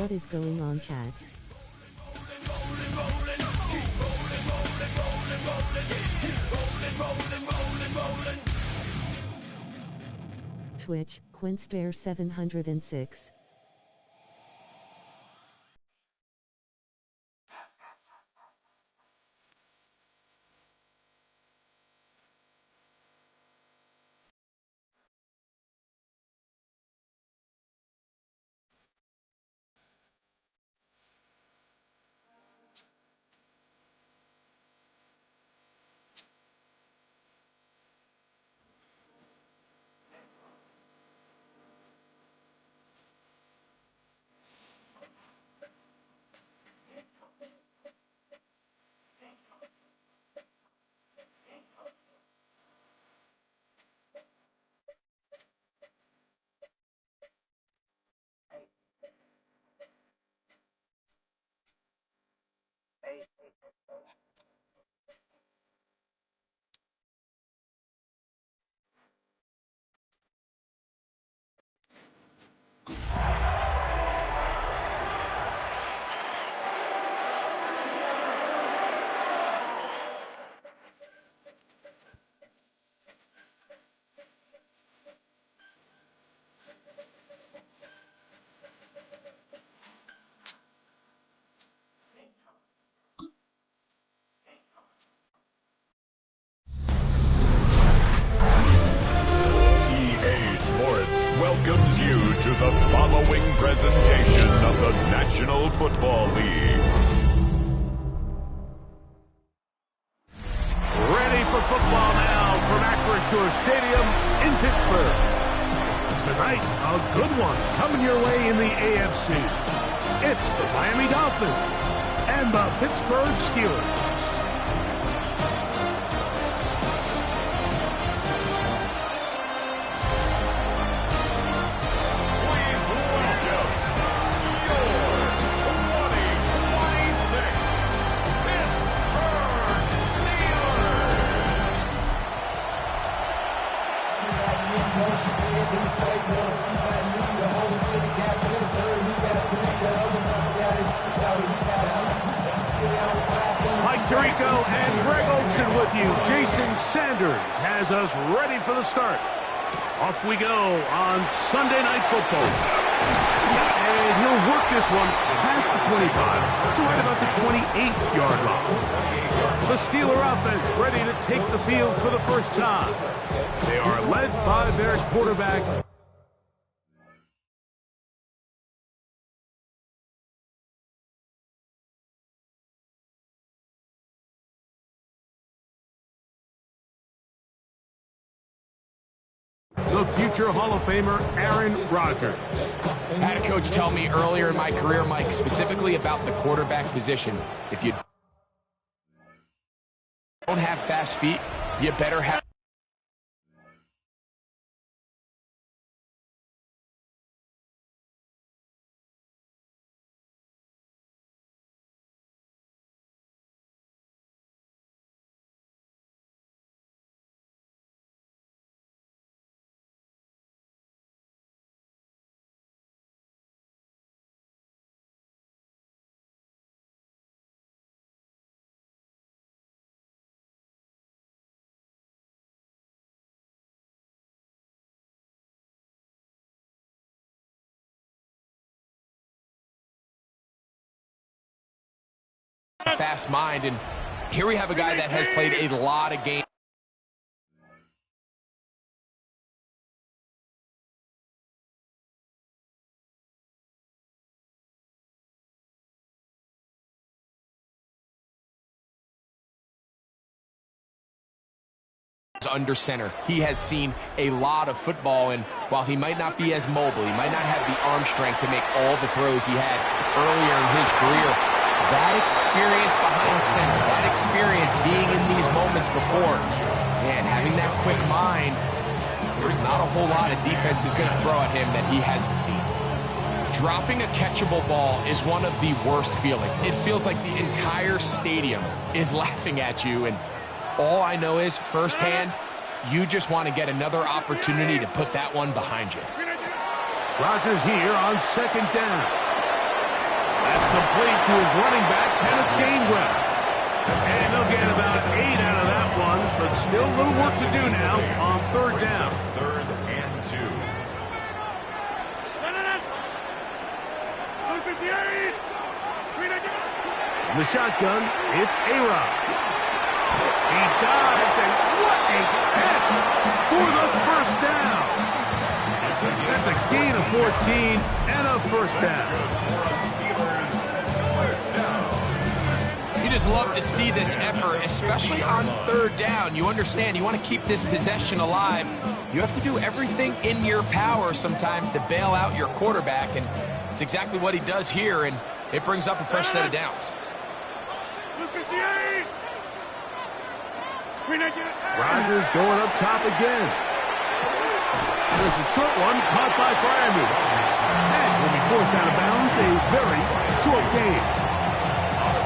What is going on, chat? Twitch, QuinStare 706. Welcomes you to the following presentation of the National Football League. Ready for football now from Acrisure Stadium in Pittsburgh. Tonight, a good one coming your way in the AFC. It's the Miami Dolphins and the Pittsburgh Steelers. Tirico and Greg Olson with you. Jason Sanders has us ready for the start. Off we go on Sunday Night Football. And he'll work this one past the 25 to right about the 28-yard line. The Steeler offense ready to take the field for the first time. They are led by their quarterback. The future Hall of Famer, Aaron Rodgers. I had a coach tell me earlier in my career, Mike, specifically about the quarterback position. If you don't have fast feet, you better have... fast mind, and here we have a guy that has played a lot of games. Under center. He has seen a lot of football, and while he might not be as mobile, he might not have the arm strength to make all the throws he had earlier in his career, that experience behind center, that experience being in these moments before, man, having that quick mind, there's not a whole lot of defense is going to throw at him that he hasn't seen. Dropping a catchable ball is one of the worst feelings. It feels like the entire stadium is laughing at you, and all I know is, firsthand, you just want to get another opportunity to put that one behind you. Rodgers here on second down. That's complete to his running back, Kenneth Gainwell. And they'll get about 8 out of that one, but still a little work to do now on third down. Third and 2. In the shotgun, it's A-Rod. He dives, and what a catch for the first down. That's a gain of 14 and a first down. You just love to see this effort, especially on third down. You understand, you want to keep this possession alive. You have to do everything in your power sometimes to bail out your quarterback, and it's exactly what he does here, and it brings up a fresh set of downs. Rodgers going up top again. There's a short one caught by Freddie. And will be forced out of bounds. A very short game.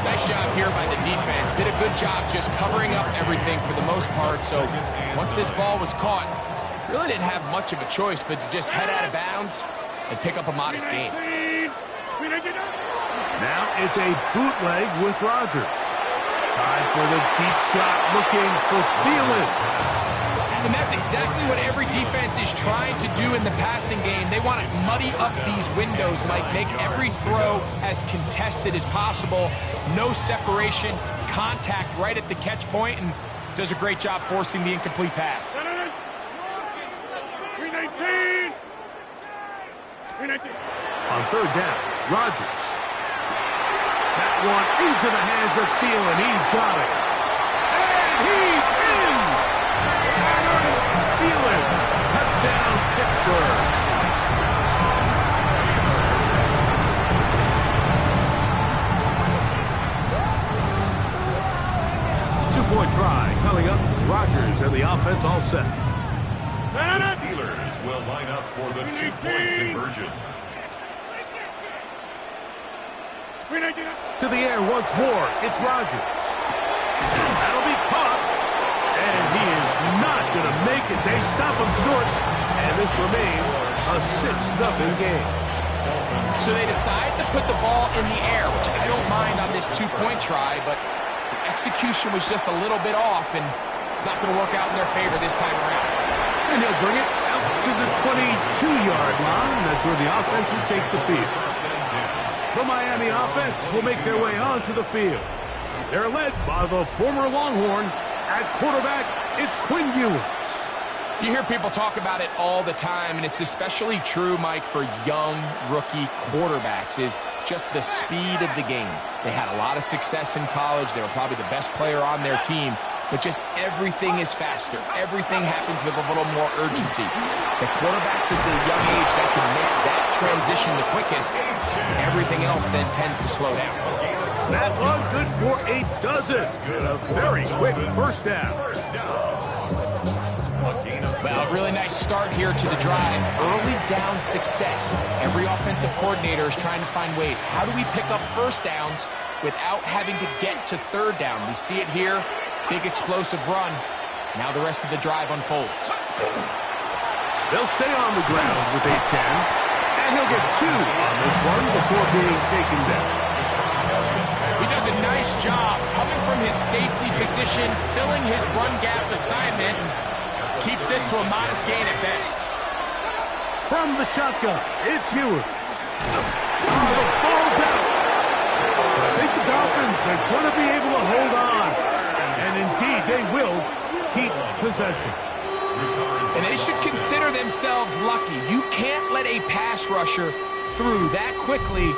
Nice job here by the defense. Did a good job just covering up everything for the most part. So once this ball was caught, really didn't have much of a choice but to just head out of bounds and pick up a modest gain. Now it's a bootleg with Rodgers. Time for the deep shot, looking for Thielen. And that's exactly what every defense is trying to do in the passing game. They want to muddy up these windows, Mike, make every throw as contested as possible. No separation, contact right at the catch point, and does a great job forcing the incomplete pass. On third down, Rodgers. That one into the hands of Thielen. He's got it. And he's in! Thielen, touchdown, Pittsburgh. Two-point try coming up. Rodgers and the offense all set. The Steelers will line up for the two-point conversion. To the air once more, it's Rodgers. That'll be caught. And he is not going to make it. They stop him short. And this remains a 6-0 game. So they decide to put the ball in the air, which I don't mind on this two-point try, but the execution was just a little bit off, and it's not going to work out in their favor this time around. And he'll bring it out to the 22-yard line. That's where the offense will take the field. The Miami offense will make their way onto the field. They're led by the former Longhorn. At quarterback, it's Quinn Ewers. You hear people talk about it all the time, and it's especially true, Mike, for young rookie quarterbacks, is just the speed of the game. They had a lot of success in college. They were probably the best player on their team, but just everything is faster. Everything happens with a little more urgency. The quarterbacks at the young age that can make that transition the quickest, everything else then tends to slow down. That one good for a dozen. A very quick first down. Well, really nice start here to the drive. Early down success. Every offensive coordinator is trying to find ways. How do we pick up first downs without having to get to third down? We see it here. Big explosive run. Now the rest of the drive unfolds. They'll stay on the ground with a 10. And he'll get 2 on this one before being taken down. He does a nice job coming from his safety position, filling his run gap assignment, and keeps this to a modest gain at best. From the shotgun, it's Ewers. The ball's out. I think the Dolphins are going to be able to hold on. And indeed, they will keep possession. And they should consider themselves lucky. You can't let a pass rusher through that quickly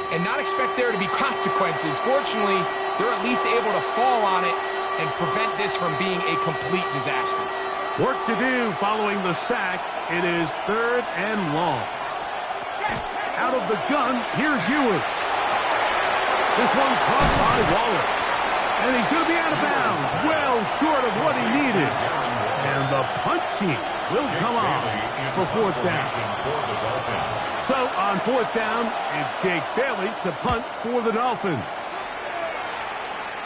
and not expect there to be consequences. Fortunately, they're at least able to fall on it and prevent this from being a complete disaster. Work to do following the sack. It is 3rd and long. Out of the gun, here's Ewers. This one caught by Waller. And he's going to be out of bounds, well short of what he needed. And the punt team will come on for 4th down. So on 4th down, it's Jake Bailey to punt for the Dolphins.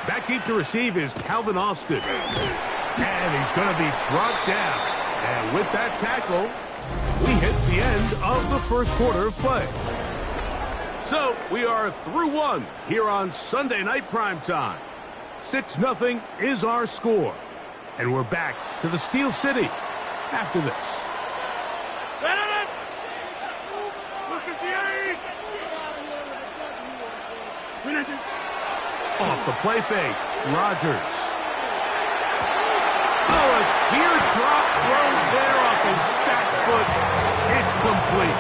Back deep to receive is Calvin Austin. And he's going to be brought down. And with that tackle, we hit the end of the first quarter of play. So we are through one here on Sunday Night Primetime. 6-0 is our score. And we're back to the Steel City after this. Off the play fake, Rodgers. Oh, a teardrop throw there off his back foot. It's complete.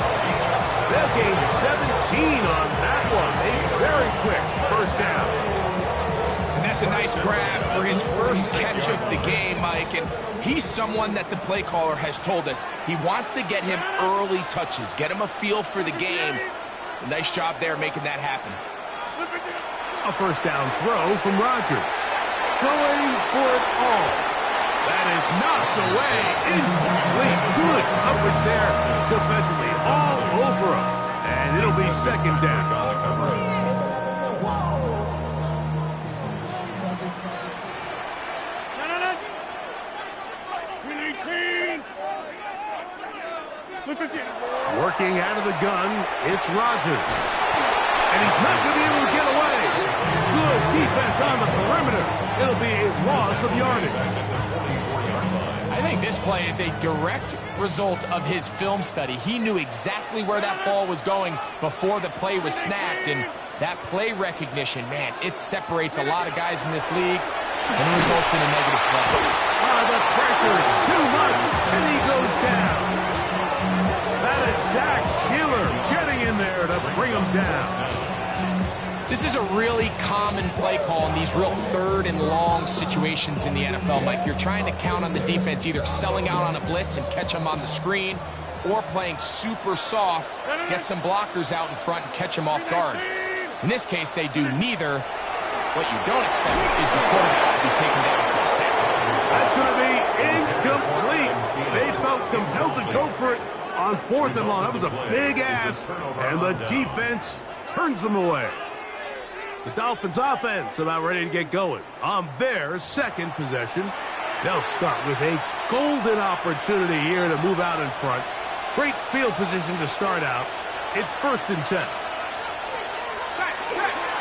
They'll gain 17 on that one. A very quick first down. And that's a nice grab for his first catch of the game, Mike. And he's someone that the play caller has told us he wants to get him early touches, get him a feel for the game. A nice job there making that happen. A first down throw from Rodgers. Going for it all. That is knocked away. Incomplete. Good coverage there defensively. All over him. And it'll be second down. Working out of the gun, it's Rodgers. And he's not going to be able to get away. Good defense on the perimeter. It'll be a loss of yardage. I think this play is a direct result of his film study. He knew exactly where that ball was going before the play was snapped, and that play recognition, man, it separates a lot of guys in this league, and it results in a negative play. The pressure, too much, and he goes down. That is Zach Sheeler getting in there to bring him down. This is a really common play call in these real third and long situations in the NFL, Mike. You're trying to count on the defense either selling out on a blitz and catch them on the screen or playing super soft, get some blockers out in front and catch them off guard. In this case, they do neither. What you don't expect is the quarterback to be taken down for a sack. That's going to be incomplete. They felt compelled to go for it on 4th and long. That was a big ask, and the defense turns them away. The Dolphins offense about ready to get going on their second possession. They'll start with a golden opportunity here to move out in front. Great field position to start out. It's 1st and 10.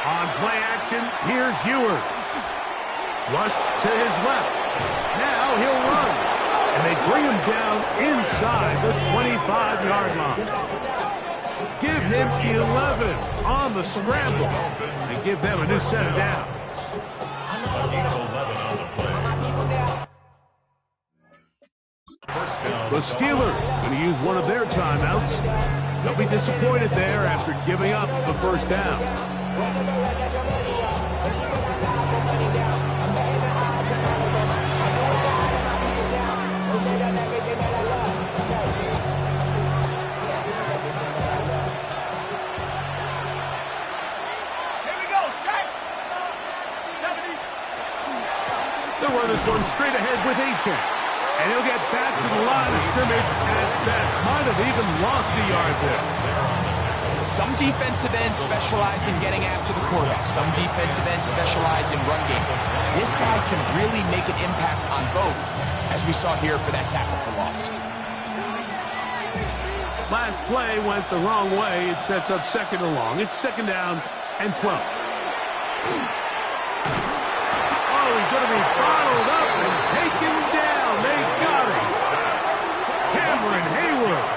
On play action, here's Ewers. Flush to his left. Now he'll run. And they bring him down inside the 25-yard line. Give him 11 on the scramble and give them a new set of downs. The Steelers going to use one of their timeouts. They'll be disappointed there after giving up the first down. They'll run this one straight ahead with Achane. And he'll get back to the line of scrimmage at best. Might have even lost a yard there. Some defensive ends specialize in getting after the quarterback. Some defensive ends specialize in run game. This guy can really make an impact on both, as we saw here for that tackle for loss. Last play went the wrong way. It sets up 2nd and long. It's 2nd down and 12. He's going to be bottled up and taken down. They got him. Cameron Hayward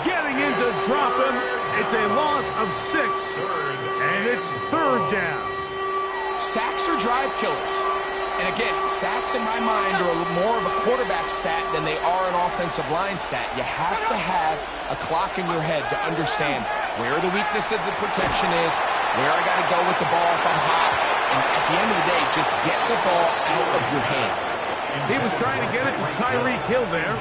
getting in to drop him. It's a loss of 6, and it's 3rd down. Sacks are drive killers. And again, sacks in my mind are more of a quarterback stat than they are an offensive line stat. You have to have a clock in your head to understand where the weakness of the protection is, where I got to go with the ball if I'm hot. And at the end of the day, just get the ball out of your hand. He was trying to get it to Tyreek Hill there.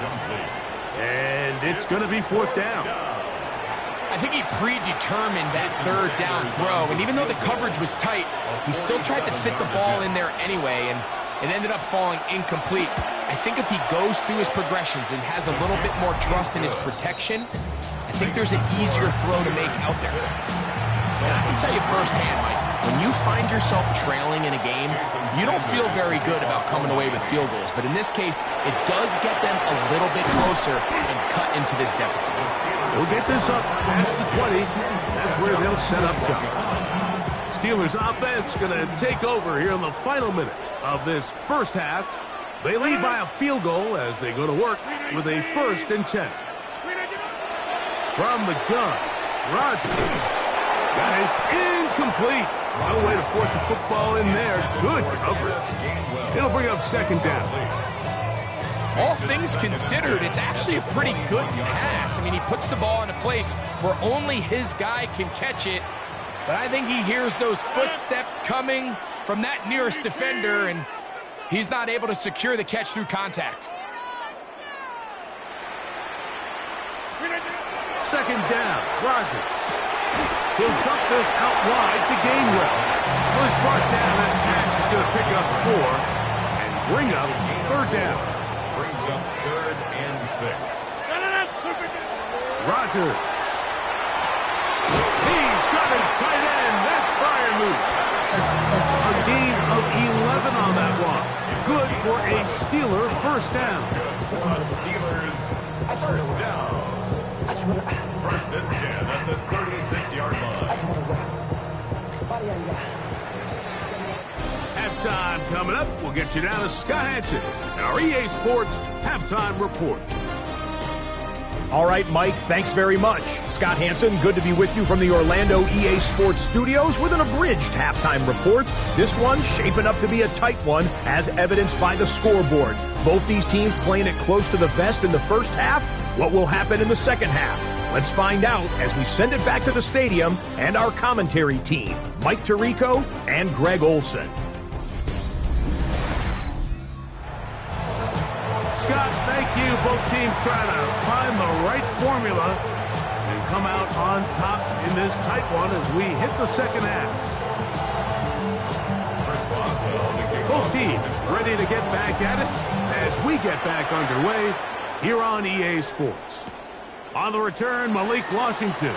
And it's going to be 4th down. I think he predetermined that 3rd down throw. And even though the coverage was tight, he still tried to fit the ball in there anyway. And it ended up falling incomplete. I think if he goes through his progressions and has a little bit more trust in his protection, I think there's an easier throw to make out there. And I can tell you firsthand, Mike, when you find yourself trailing in a game, you don't feel very good about coming away with field goals. But in this case, it does get them a little bit closer and cut into this deficit. They'll get this up past the 20. That's where they'll set up shop. Steelers offense going to take over here in the final minute of this first half. They lead by a field goal as they go to work with a 1st and 10. From the gun, Rodgers. That is incomplete. No way to force the football in there. Good coverage. It'll bring up 2nd down. All things considered, it's actually a pretty good pass. I mean, he puts the ball in a place where only his guy can catch it. But I think he hears those footsteps coming from that nearest defender, and he's not able to secure the catch through contact. 2nd down, Rodgers. He'll dump this out wide to Gainwell. Well, he's brought down. That pass is going to pick up 4 and bring up 3rd down. Brings up 3rd and 6. Rodgers. He's got his tight end. That's fire move. A gain of 11 on that one. Good for a Steeler 1st down. Steelers 1st down. 1st and 10 at the 36-yard line. Halftime coming up. We'll get you down to Scott Hansen, our EA Sports Halftime Report. All right, Mike, thanks very much. Scott Hansen, good to be with you from the Orlando EA Sports Studios with an abridged halftime report. This one shaping up to be a tight one, as evidenced by the scoreboard. Both these teams playing it close to the vest in the first half. What will happen in the second half? Let's find out as we send it back to the stadium and our commentary team, Mike Tirico and Greg Olson. Scott, thank you. Both teams trying to find the right formula and come out on top in this tight one as we hit the second half. Both teams ready to get back at it as we get back underway here on EA Sports. On the return, Malik Washington.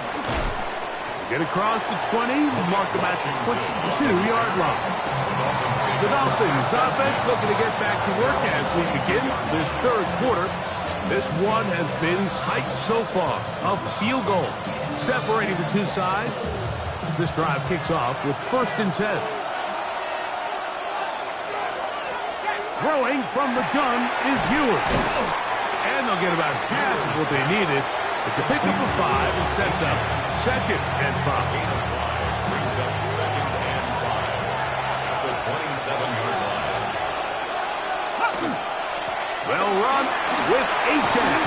Get across the 20, mark them at the 22-yard line. The Dolphins offense looking to get back to work as we begin this 3rd quarter. This one has been tight so far. A field goal separating the two sides as this drive kicks off with 1st and 10. Throwing from the gun is Ewers. And they'll get about half of what they needed. It's a pickup of 5 and sets up 2nd and 5. Brings up 2nd and 5 at the 27-yard line. Well run with H.M.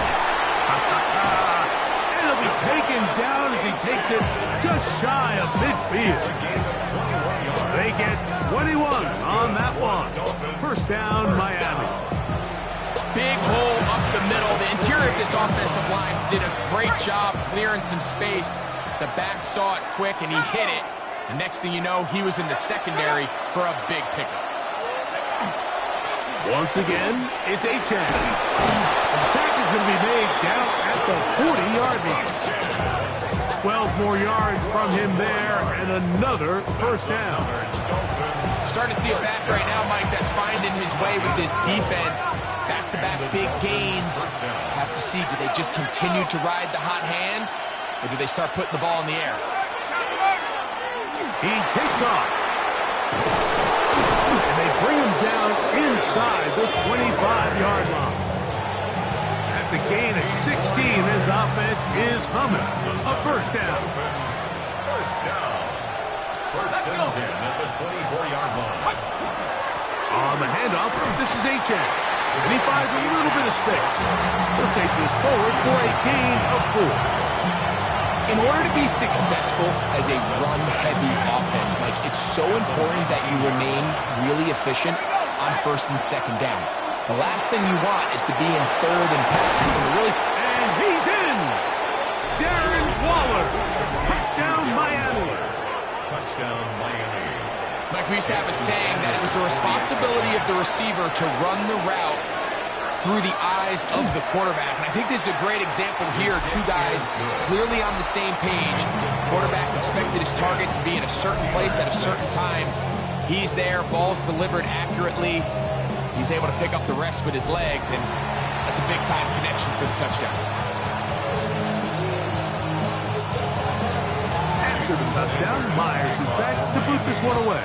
And he'll be taken down as he takes it just shy of midfield. They get 21 on that one. 1st down, Miami. Big hole up the middle. The interior of this offensive line did a great job clearing some space. The back saw it quick, and he hit it. The next thing you know, he was in the secondary for a big pickup. Once again, it's H.M. The tackle is going to be made down at the 40-yard line. 12 more yards from him there, and another 1st down. Starting to see a back right now, Mike, that's finding his way with this defense. Back-to-back big gains. Have to see, do they just continue to ride the hot hand, or do they start putting the ball in the air? He takes off. And they bring him down inside the 25-yard line. That's a gain of 16. This offense is humming. A 1st down. 1st down. 1st and 10 at the 24-yard line. On the handoff, this is H.M. And he finds a little bit of space. He'll take this forward for a gain of 4. In order to be successful as a run-heavy offense, Mike, it's so important that you remain really efficient on 1st and 2nd down. The last thing you want is to be in 3rd and pass. And he's in! Darren Waller. Touchdown, Miami. Touchdown, Miami. Mike, we used to have a saying that it was the responsibility of the receiver to run the route through the eyes of the quarterback. And I think this is a great example here. Two guys clearly on the same page. Quarterback expected his target to be in a certain place at a certain time. He's there, ball's delivered accurately. He's able to pick up the rest with his legs, and that's a big-time connection for the touchdown. touchdown. Myers is back to boot this one away.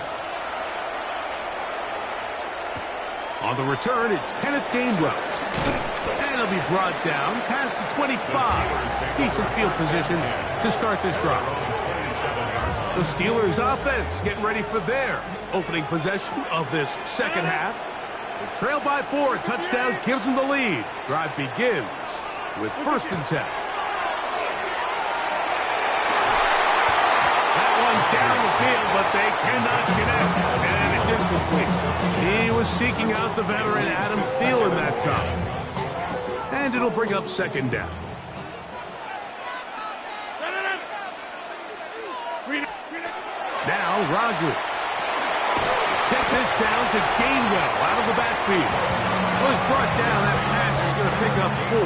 On the return, it's Kenneth Gainwell. And he'll be brought down past the 25. Decent field position to start this drive. The Steelers offense getting ready for their opening possession of this second half. They trail by 4. A touchdown gives them the lead. Drive begins with 1st and 10. That one down the field, but they cannot connect. And it's incomplete. He was seeking out the veteran Adam Thielen that time. And it'll bring up 2nd down. Now Rodgers. Check this down to Gainwell out of the backfield. Was brought down. That pass is going to pick up 4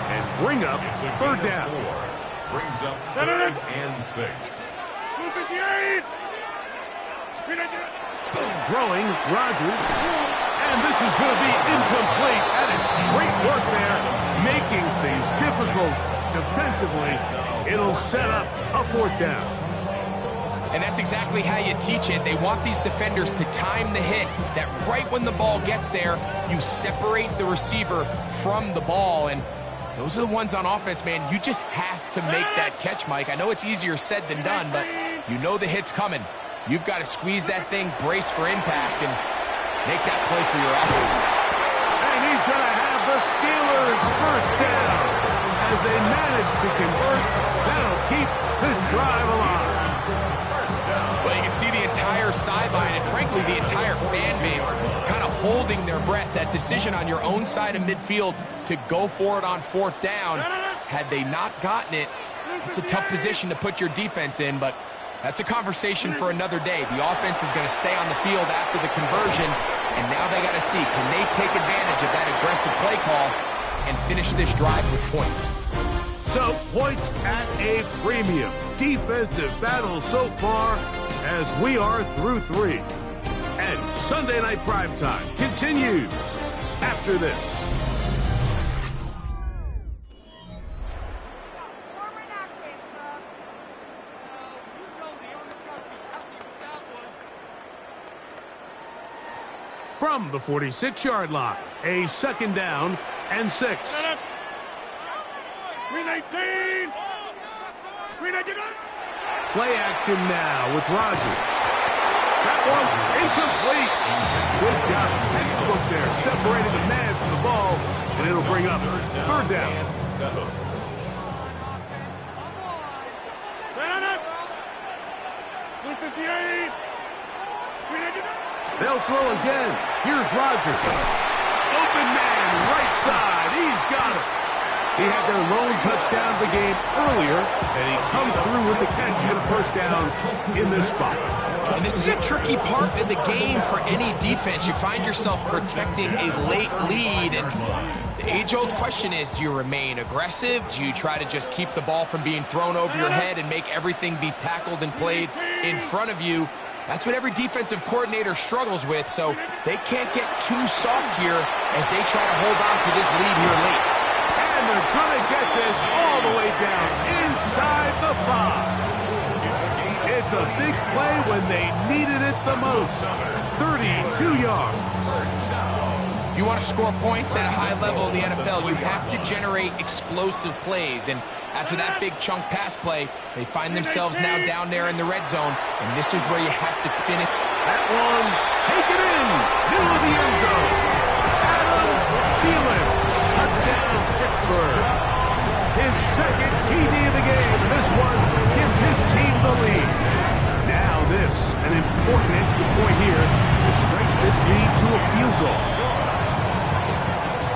and bring up 3rd down. Brings up 3rd and 6. Throwing Rodgers. And this is going to be incomplete. That is great work there, making things difficult defensively. It'll set up a 4th down. And that's exactly how you teach it. They want these defenders to time the hit, that right when the ball gets there, you separate the receiver from the ball. And those are the ones on offense, man. You just have to make that catch, Mike. I know it's easier said than done, but you know the hit's coming. You've got to squeeze that thing, brace for impact, and make that play for your offense. And he's going to have the Steelers 1st down. As they manage to convert, that'll keep this drive alive. Well, you can see the entire sideline and, frankly, the entire fan base kind of holding their breath. That decision on your own side of midfield to go for it on 4th down, had they not gotten it, it's a tough position to put your defense in, but that's a conversation for another day. The offense is going to stay on the field after the conversion, and now they got to see, can they take advantage of that aggressive play call and finish this drive with points? So, points at a premium. Defensive battle so far as we are through 3. And Sunday Night Primetime continues after this. From the 46-yard line, a 2nd down and 6. 319. Play action now with Rodgers. That one incomplete. Good job, textbook there, separating the man from the ball, and it'll bring up 3rd down. They'll throw again. Here's Rodgers. Open man, right side. He's got it. He had their lone touchdown of the game earlier, and he comes through with the catch and a 1st down in this spot. And this is a tricky part of the game for any defense. You find yourself protecting a late lead, and the age-old question is, do you remain aggressive? Do you try to just keep the ball from being thrown over your head and make everything be tackled and played in front of you? That's what every defensive coordinator struggles with, so they can't get too soft here as they try to hold on to this lead here late. And they're going to get this all the way down inside the 5. It's a big play when they needed it the most. 32 yards. If you want to score points at a high level in the NFL, you have to generate explosive plays. And after that big chunk pass play, they find themselves now down there in the red zone, and this is where you have to finish. That one, take it in, middle of the end zone. Adam Thielen, touchdown Pittsburgh. His 2nd TD of the game. This one gives his team the lead. Now this, an important extra point here to stretch this lead to a field goal.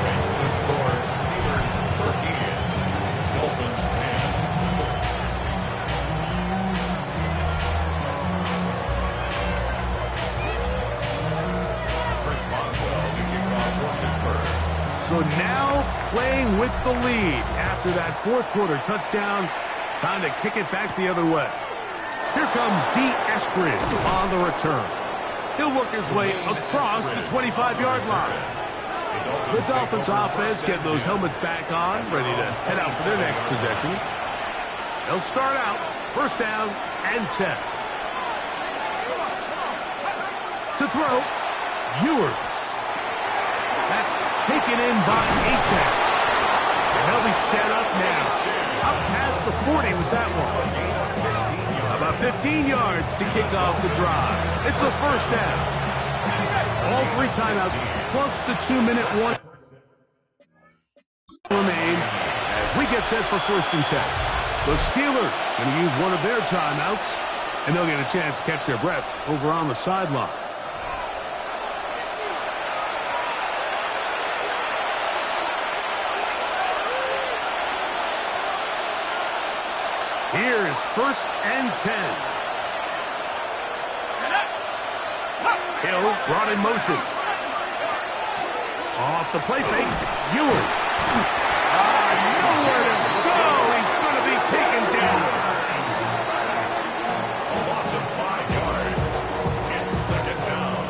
The score, Steelers 13, Dolphins 10. Chris Boswell to kick off for Pittsburgh. So now playing with the lead after that 4th quarter touchdown. Time to kick it back the other way. Here comes D. Eskridge on the return. He'll work his way across the 25-yard line. The Dolphins offense getting those helmets back on, ready to head out for their next possession. They'll start out 1st down and 10. To throw, Ewers. That's taken in by Achan. And he'll be set up now. Up past the 40 with that one. About 15 yards to kick off the drive. It's a first down. All 3 timeouts plus the 2-minute warning remain as we get set for first and 10. The Steelers going to use one of their timeouts, and they'll get a chance to catch their breath over on the sideline. Here is first and 10. Hill brought in motion. Off the play fake, Ewers. Nowhere to go. He's going to be taken down. A loss of 5 yards. It's second down.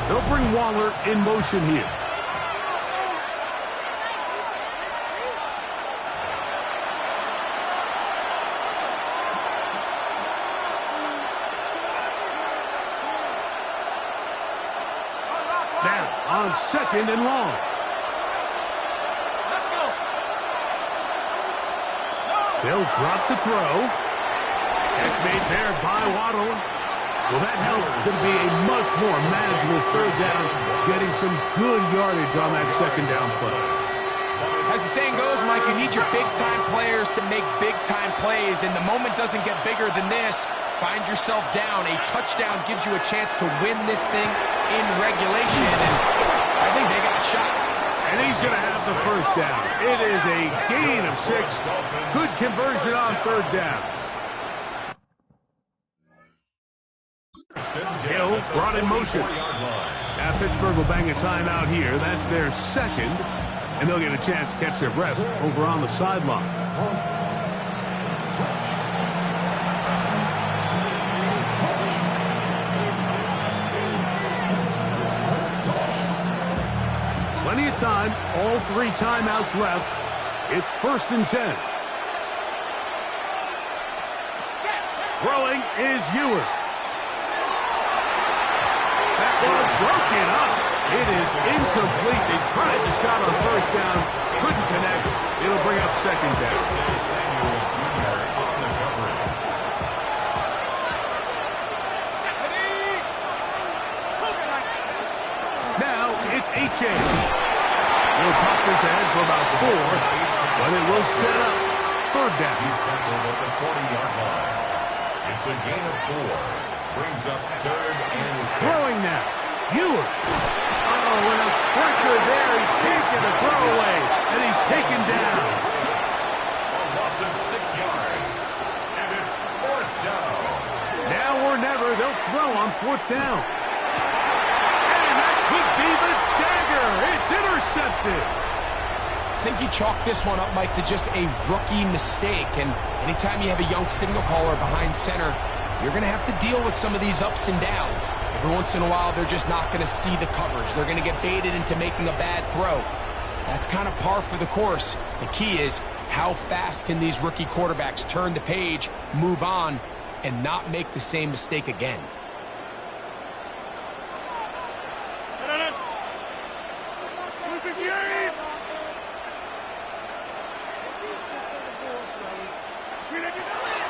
They'll bring Waller in motion here. Now on second and long. Let's go. They'll drop to throw. Catch made there by Waddle. Well, that helps. It's going to be a much more manageable third down, getting some good yardage on that second down play. As the saying goes, Mike, you need your big-time players to make big-time plays, and the moment doesn't get bigger than this. Find yourself down. A touchdown gives you a chance to win this thing in regulation, and I think they got a shot. And he's going to have the first down. It is a gain of 6. Good conversion on third down. Hill brought in motion. Now Pittsburgh will bang a timeout here. That's their second, and they'll get a chance to catch their breath over on the sideline. Plenty of time, all 3 timeouts left. It's first and 10. Throwing is Ewers. That ball broken up. It is incomplete. They tried the shot on first down, couldn't connect. It'll bring up second down. Now it's Achan. He'll pop this ahead for about 4, but it will set up third down. He's tackled at the 40-yard line. It's a gain of 4. Brings up third and 6. Throwing now. Ewers. Oh, and a pressure there. He can't get a throwaway, and he's taken down. A loss of 6 yards. And it's fourth down. Now or never, they'll throw on fourth down. And that could be the dagger. It's intercepted. I think you chalk this one up, Mike, to just a rookie mistake. And anytime you have a young signal caller behind center, you're going to have to deal with some of these ups and downs. Every once in a while, they're just not going to see the coverage. They're going to get baited into making a bad throw. That's kind of par for the course. The key is how fast can these rookie quarterbacks turn the page, move on, and not make the same mistake again.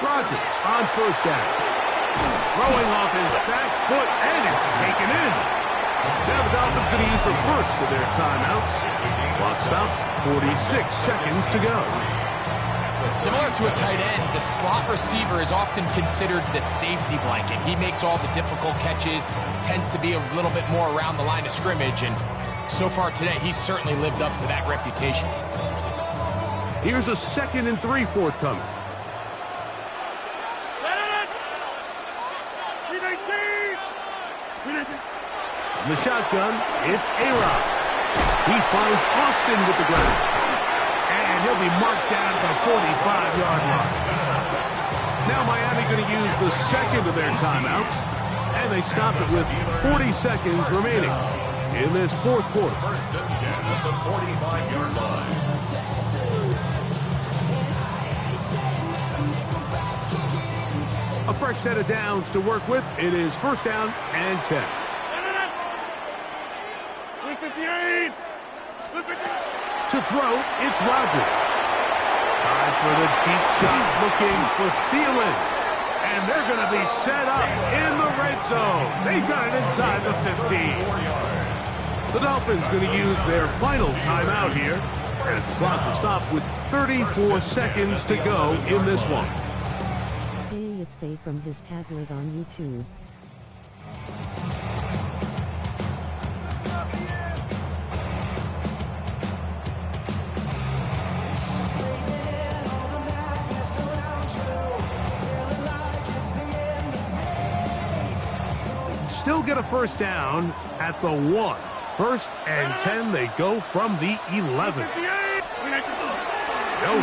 Rodgers on first down. Throwing off his back foot, and it's taken in. Now the Dolphins going to use the first of their timeouts. Clock stops, 46 seconds to go. Similar to a tight end, the slot receiver is often considered the safety blanket. He makes all the difficult catches, tends to be a little bit more around the line of scrimmage, and so far today, he's certainly lived up to that reputation. Here's a 2nd and 3 forthcoming. From the shotgun, it's A-Rod. He finds Austin with the ground. And he'll be marked down at the 45-yard line. Now Miami going to use the second of their timeouts. And they stop it with 40 seconds remaining in this fourth quarter. First and 10 at the 45-yard line. A fresh set of downs to work with. It is first down and 10. 358. To throw, it's Rodgers. Time for the deep shot, looking for Thielen. And they're going to be set up in the red zone. They've got it inside the 15. The Dolphins going to use their final timeout here as the clock will stop with 34 seconds to go in this one. Hey, it's They from his tablet on YouTube. Still get a first down at the 1. First and 10, they go from the 11. They'll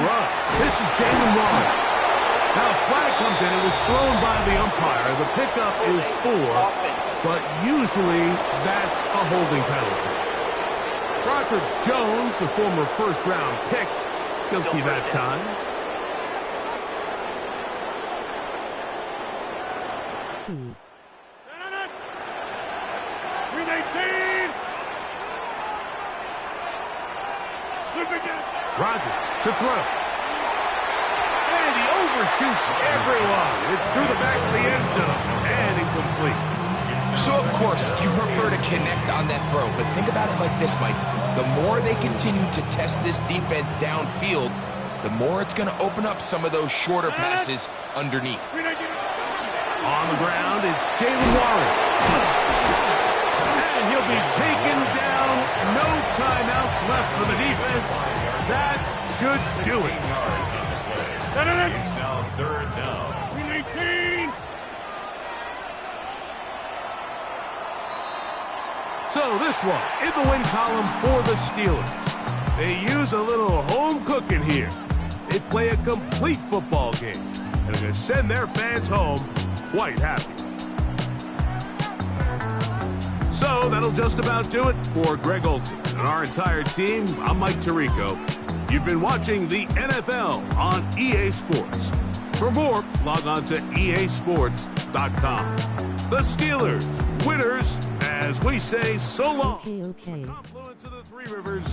run. This is Jalen Warren. Now a flag comes in. It was thrown by the umpire. The pickup is 4, but usually that's a holding penalty. Roger Jones, the former first-round pick, guilty that time. Rodgers to throw. And he overshoots everyone. It's through the back of the end zone and incomplete. So, of course, you prefer to connect on that throw, but think about it like this, Mike. The more they continue to test this defense downfield, the more it's going to open up some of those shorter passes underneath. On the ground, it's Jalen Warren. And he'll be taken down. No timeouts left for the defense. That should do it. It's now third down. 319. So this one in the win column for the Steelers. They use a little home cooking here. They play a complete football game and are going to send their fans home quite happy. So that'll just about do it for Greg Olsen and our entire team. I'm Mike Tirico. You've been watching the NFL on EA Sports. For more, log on to easports.com. The Steelers, winners, as we say so long. Okay. Confluence of the Three Rivers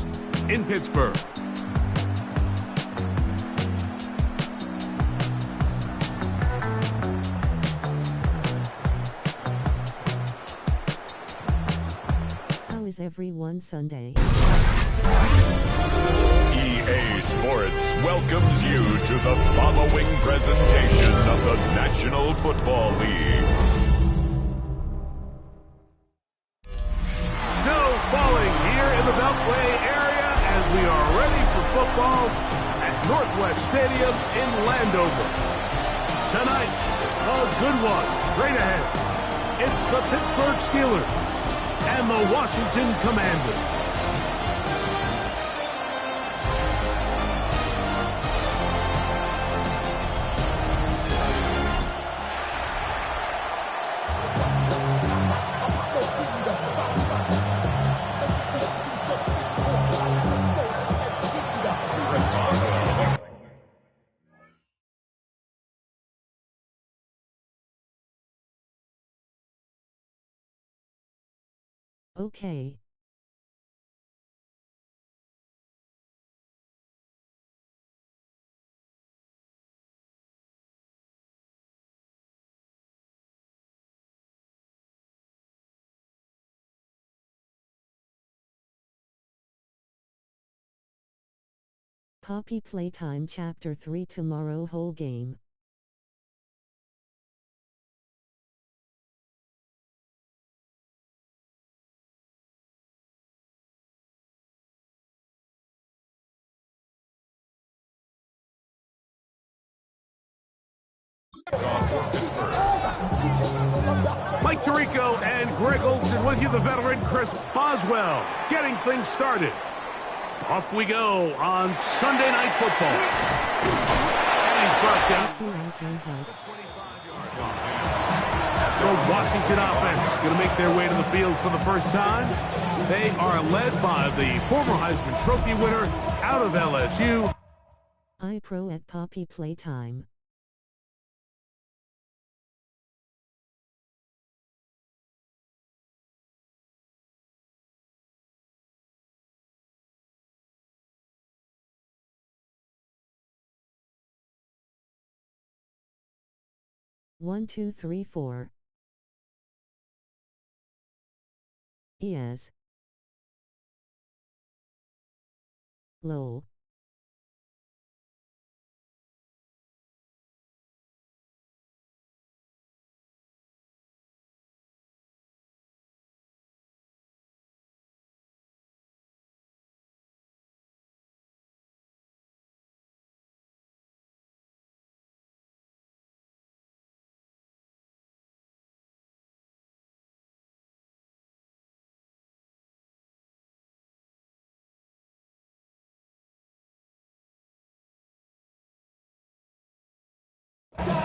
in Pittsburgh. How is everyone Sunday? EA Sports welcomes you to the following presentation of the National Football League. Snow falling here in the Beltway area as we are ready for football at Northwest Stadium in Landover. Tonight, a good one straight ahead. It's the Pittsburgh Steelers and the Washington Commanders. Okay. Poppy Playtime Chapter 3 tomorrow whole game. Mike Tirico and Greg Olsen with you, the veteran Chris Boswell, getting things started. Off we go on Sunday Night Football. And he's brought down. The Washington offense going to make their way to the field for the first time. They are led by the former Heisman Trophy winner out of LSU. iPro at Poppy Playtime. One, two, three, four. Yes. Lol.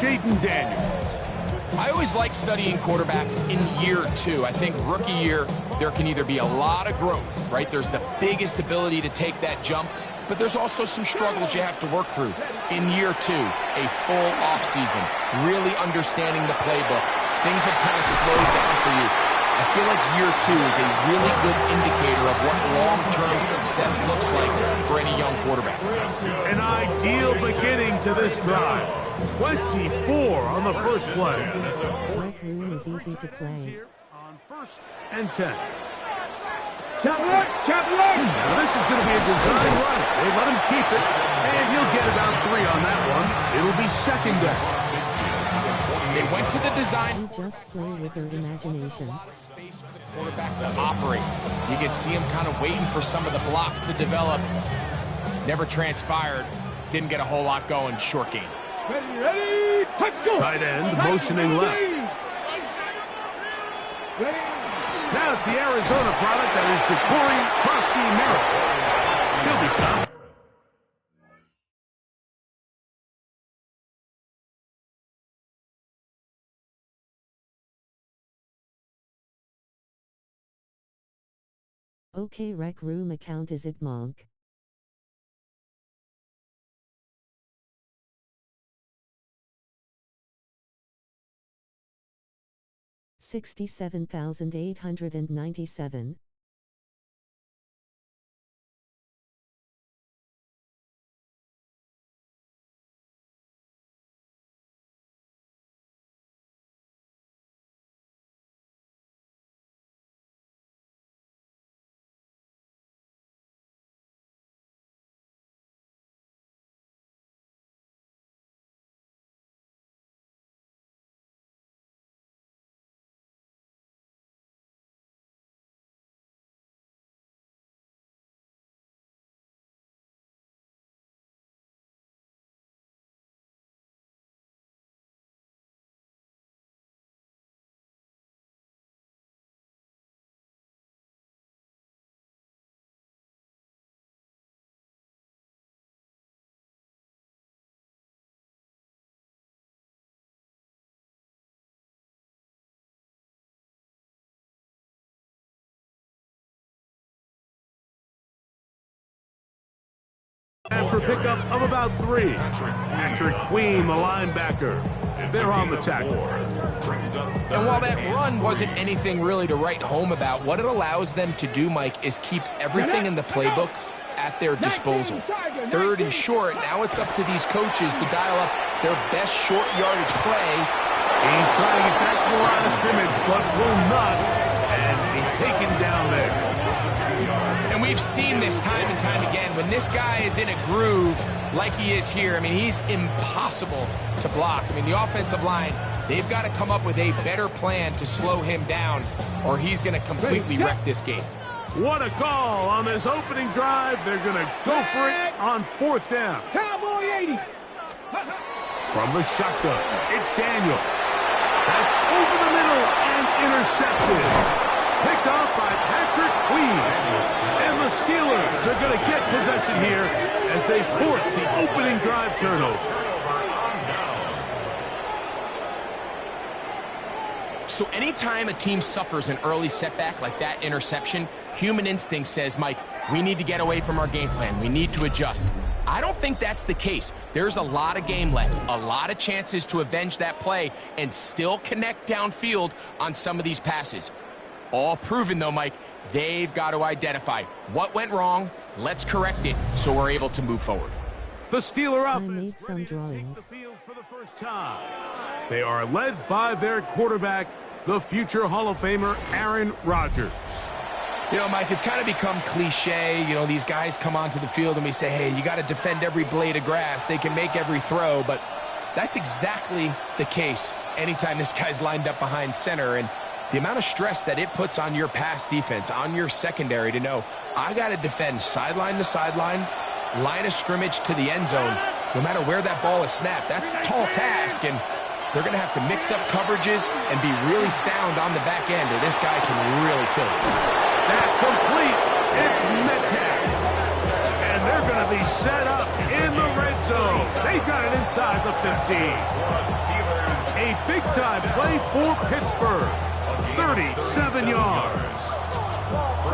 Jaden Daniels. I always like studying quarterbacks in year two. I think rookie year, there can either be a lot of growth, right? There's the biggest ability to take that jump, but there's also some struggles you have to work through. In year two, a full offseason, really understanding the playbook. Things have kind of slowed down for you. I feel like year two is a really good indicator of what long-term success looks like for any young quarterback. An ideal beginning to this drive. 24 on the first play. Rec Room is easy to play. On 1st and 10. Chop right, chop right. Now this is going to be a design run. They let him keep it, and he'll get about 3 on that one. It'll be 2nd down. They went to the design. You just play with your imagination. A lot of space for the quarterback to operate. You can see him kind of waiting for some of the blocks to develop. Never transpired. Didn't get a whole lot going. Short game. Ready, let's go. Tight end motioning left. Now it's the Arizona product that is Ja'Cory Krosky Merrill. He'll be stopped. Okay, Rec Room account is it Monk? $67,897. After pickup of about 3. Patrick Queen, the linebacker. They're on the tackle. And while that run wasn't anything really to write home about, what it allows them to do, Mike, is keep everything in the playbook at their disposal. 3rd and short, now it's up to these coaches to dial up their best short yardage play. He's trying to get back to the line of scrimmage, but will not. And he's taken down there. And we've seen this time and time again. When this guy is in a groove like he is here, I mean, he's impossible to block. I mean, the offensive line, they've got to come up with a better plan to slow him down, or he's going to completely wreck this game. What a call on this opening drive. They're going to go for it on 4th down. Cowboy 80. From the shotgun, it's Daniel. That's over the middle and intercepted. Picked off by Patrick Queen. And the Steelers are going to get possession here as they force the opening drive turnover. So anytime a team suffers an early setback like that interception, human instinct says, Mike, we need to get away from our game plan. We need to adjust. I don't think that's the case. There's a lot of game left, a lot of chances to avenge that play and still connect downfield on some of these passes. All proven, though, Mike, they've got to identify what went wrong, let's correct it so we're able to move forward. The Steeler I offense made some ready to take drawings. the field for the first time. They are led by their quarterback, the future Hall of Famer, Aaron Rodgers. You know, Mike, it's kind of become cliche. You know, these guys come onto the field and we say, hey, you got to defend every blade of grass. They can make every throw, but that's exactly the case anytime this guy's lined up behind center. And the amount of stress that it puts on your pass defense, on your secondary to know, I got to defend sideline to sideline, line of scrimmage to the end zone, no matter where that ball is snapped. That's a tall task, and they're going to have to mix up coverages and be really sound on the back end, or this guy can really kill it. That's complete. It's Metcalf. And they're going to be set up in the red zone. They've got it inside the 15. A big-time play for Pittsburgh. 37 yards.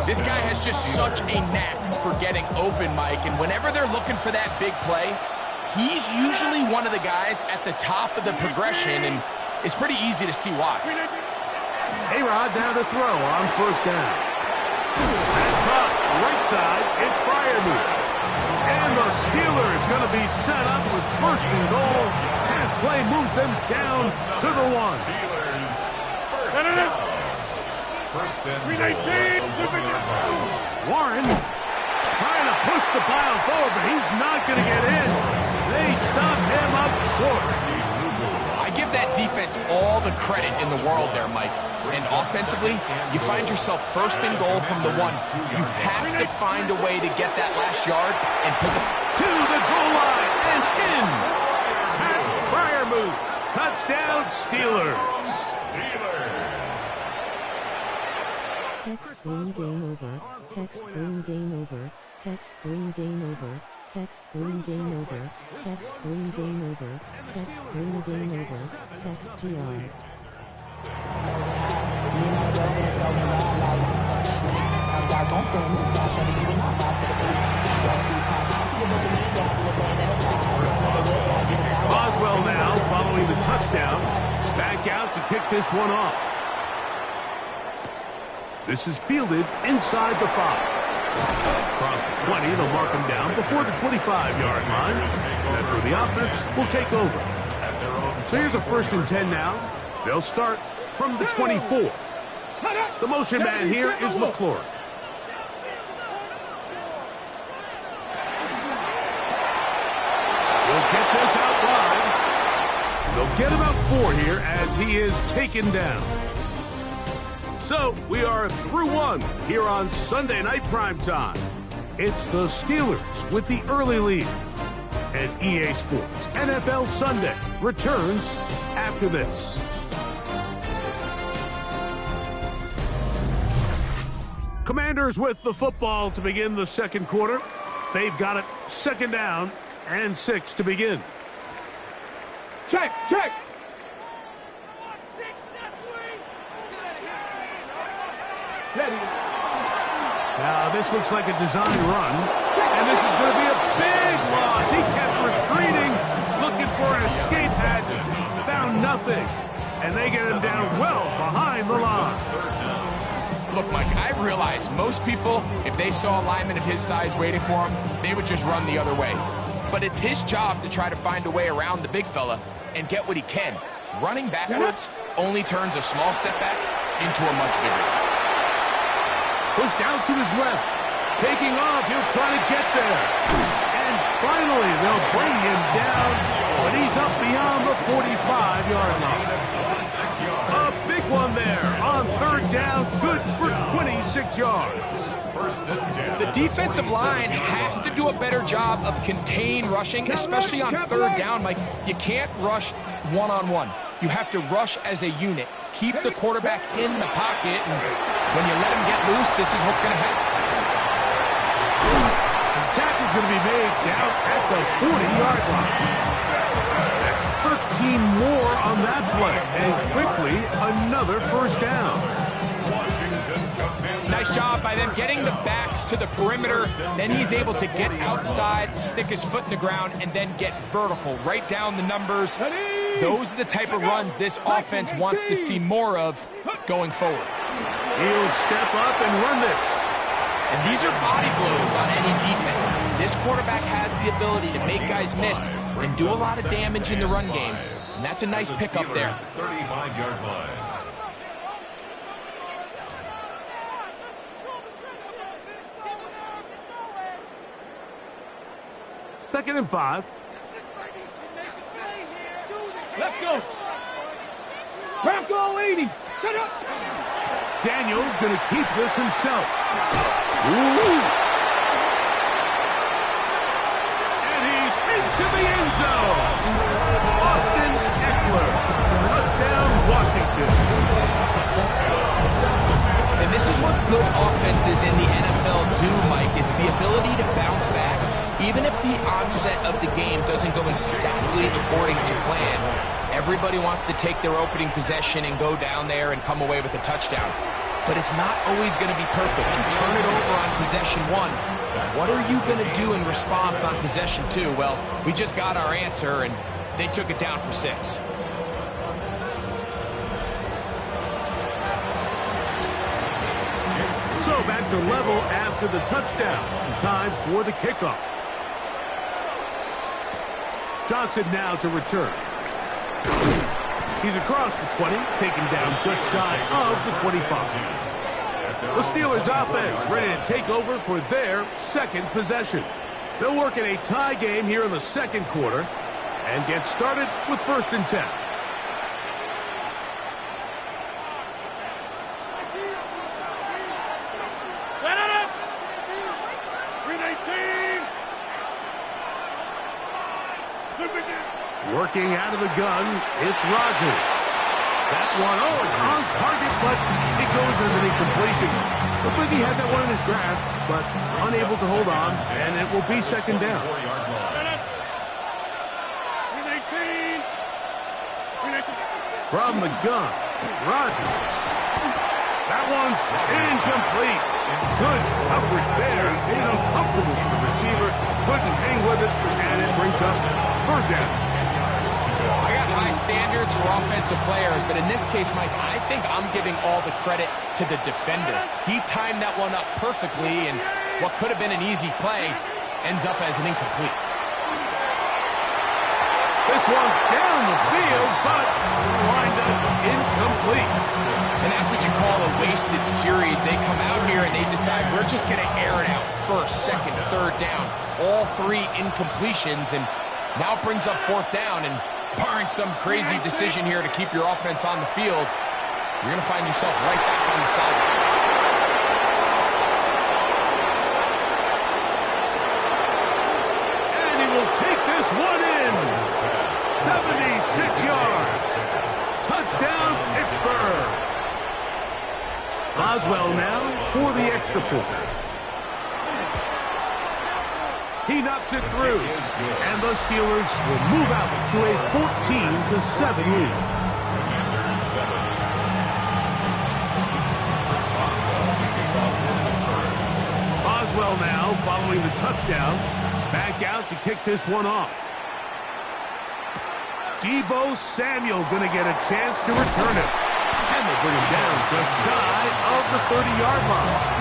This guy has just such a knack for getting open, Mike, and whenever they're looking for that big play, he's usually one of the guys at the top of the progression, and it's pretty easy to see why. A-Rod down to throw on first down. That's caught right side. It's Freiermuth. And the Steelers going to be set up with first and goal as play moves them down to the 1. First and 319. Warren trying to push the pile forward, but he's not going to get in. They stop him up short. I give that defense all the credit in the world there, Mike. And offensively, you find yourself first and goal from the 1. You have to find a way to get that last yard and pick up To the goal line and in. Pat Freiermuth. Touchdown, Steelers. Text green game over. Text green game over. Text green game over. Text green game over. Text green game over. Text green game over. Text GR. Boswell now following the touchdown. Back out to kick this one off. This is fielded inside the 5. Across the 20, they'll mark him down before the 25-yard line. That's where the offense will take over. So here's a first and 10 now. They'll start from the 24. The motion man here is McClure. He'll get this out wide. They'll get about 4 here as he is taken down. So we are through 1 here on Sunday Night Primetime. It's the Steelers with the early lead. And EA Sports NFL Sunday returns after this. Commanders with the football to begin the second quarter. They've got it second down and 6 to begin. Check, check. Now this looks like a design run, and this is going to be a big loss. He kept retreating, looking for an escape hatch, found nothing, and they get him down well behind the line. Look, Mike, I realize most people, if they saw a lineman of his size waiting for him, they would just run the other way. But it's his job to try to find a way around the big fella and get what he can. Running backwards only turns a small setback into a much bigger one. Pushed out to his left. Taking off, he'll try to get there. And finally, they'll bring him down, but he's up beyond the 45-yard line. A big one there on third down, good for 26 yards. The defensive line has to do a better job of contain rushing, especially on third down. Mike, you can't rush one-on-one. You have to rush as a unit. Keep the quarterback in the pocket, and when you let him get loose, this is what's going to happen. The tackle's going to be made down at the 40-yard line. That's team more on that play. And quickly, another first down. Nice job by them getting the back to the perimeter. Then he's able to get outside, stick his foot in the ground, and then get vertical. Right down the numbers. Those are the type of runs this offense wants to see more of going forward. He'll step up and run this. And these are body blows on any defense. This quarterback has the ability to make guys miss and do a lot of damage in the run game. And that's a nice pickup there. 35-yard line. Second and 5. Let's go. Bronco 80. Shut up. Daniel's going to keep this himself. Ooh. And he's into the end zone. Austin Eckler. Touchdown, Washington. And this is what good offenses in the NFL do, Mike. It's the ability to bounce back. Even if the onset of the game doesn't go exactly according to plan, everybody wants to take their opening possession and go down there and come away with a touchdown. But it's not always going to be perfect. You turn it over on possession 1. What are you going to do in response on possession 2? Well, we just got our answer, and they took it down for 6. So back to level after the touchdown. Time for the kickoff. Johnson now to return. He's across the 20, taken down just shy of the 25. The Steelers offense ready to take over for their second possession. They'll work in a tie game here in the second quarter and get started with 1st and 10. Working out of the gun, it's Rodgers. That one, it's on target, but it goes as an incompletion. Looked like he had that one in his grasp, but unable to hold on, and it will be second down. From the gun, Rodgers. That one's incomplete. Good coverage there. Uncomfortable for the receiver. Couldn't hang with it, and it brings up 3rd down. I got high standards for offensive players, but in this case, Mike, I think I'm giving all the credit to the defender. He timed that one up perfectly, and what could have been an easy play ends up as an incomplete. This one down the field, but lined up incomplete. And that's what you call a wasted series. They come out here and they decide we're just going to air it out 1st, 2nd, 3rd down. All 3 incompletions, and now it brings up 4th down, and barring some crazy decision here to keep your offense on the field, you're going to find yourself right back on the sideline. And he will take this one in. 76 yards. Touchdown, Pittsburgh. Boswell now for the extra point. He knocks it through, and the Steelers will move out to a 14-7 lead. Boswell now following the touchdown, back out to kick this one off. Deebo Samuel going to get a chance to return it, and they'll bring him down just shy of the 30-yard line.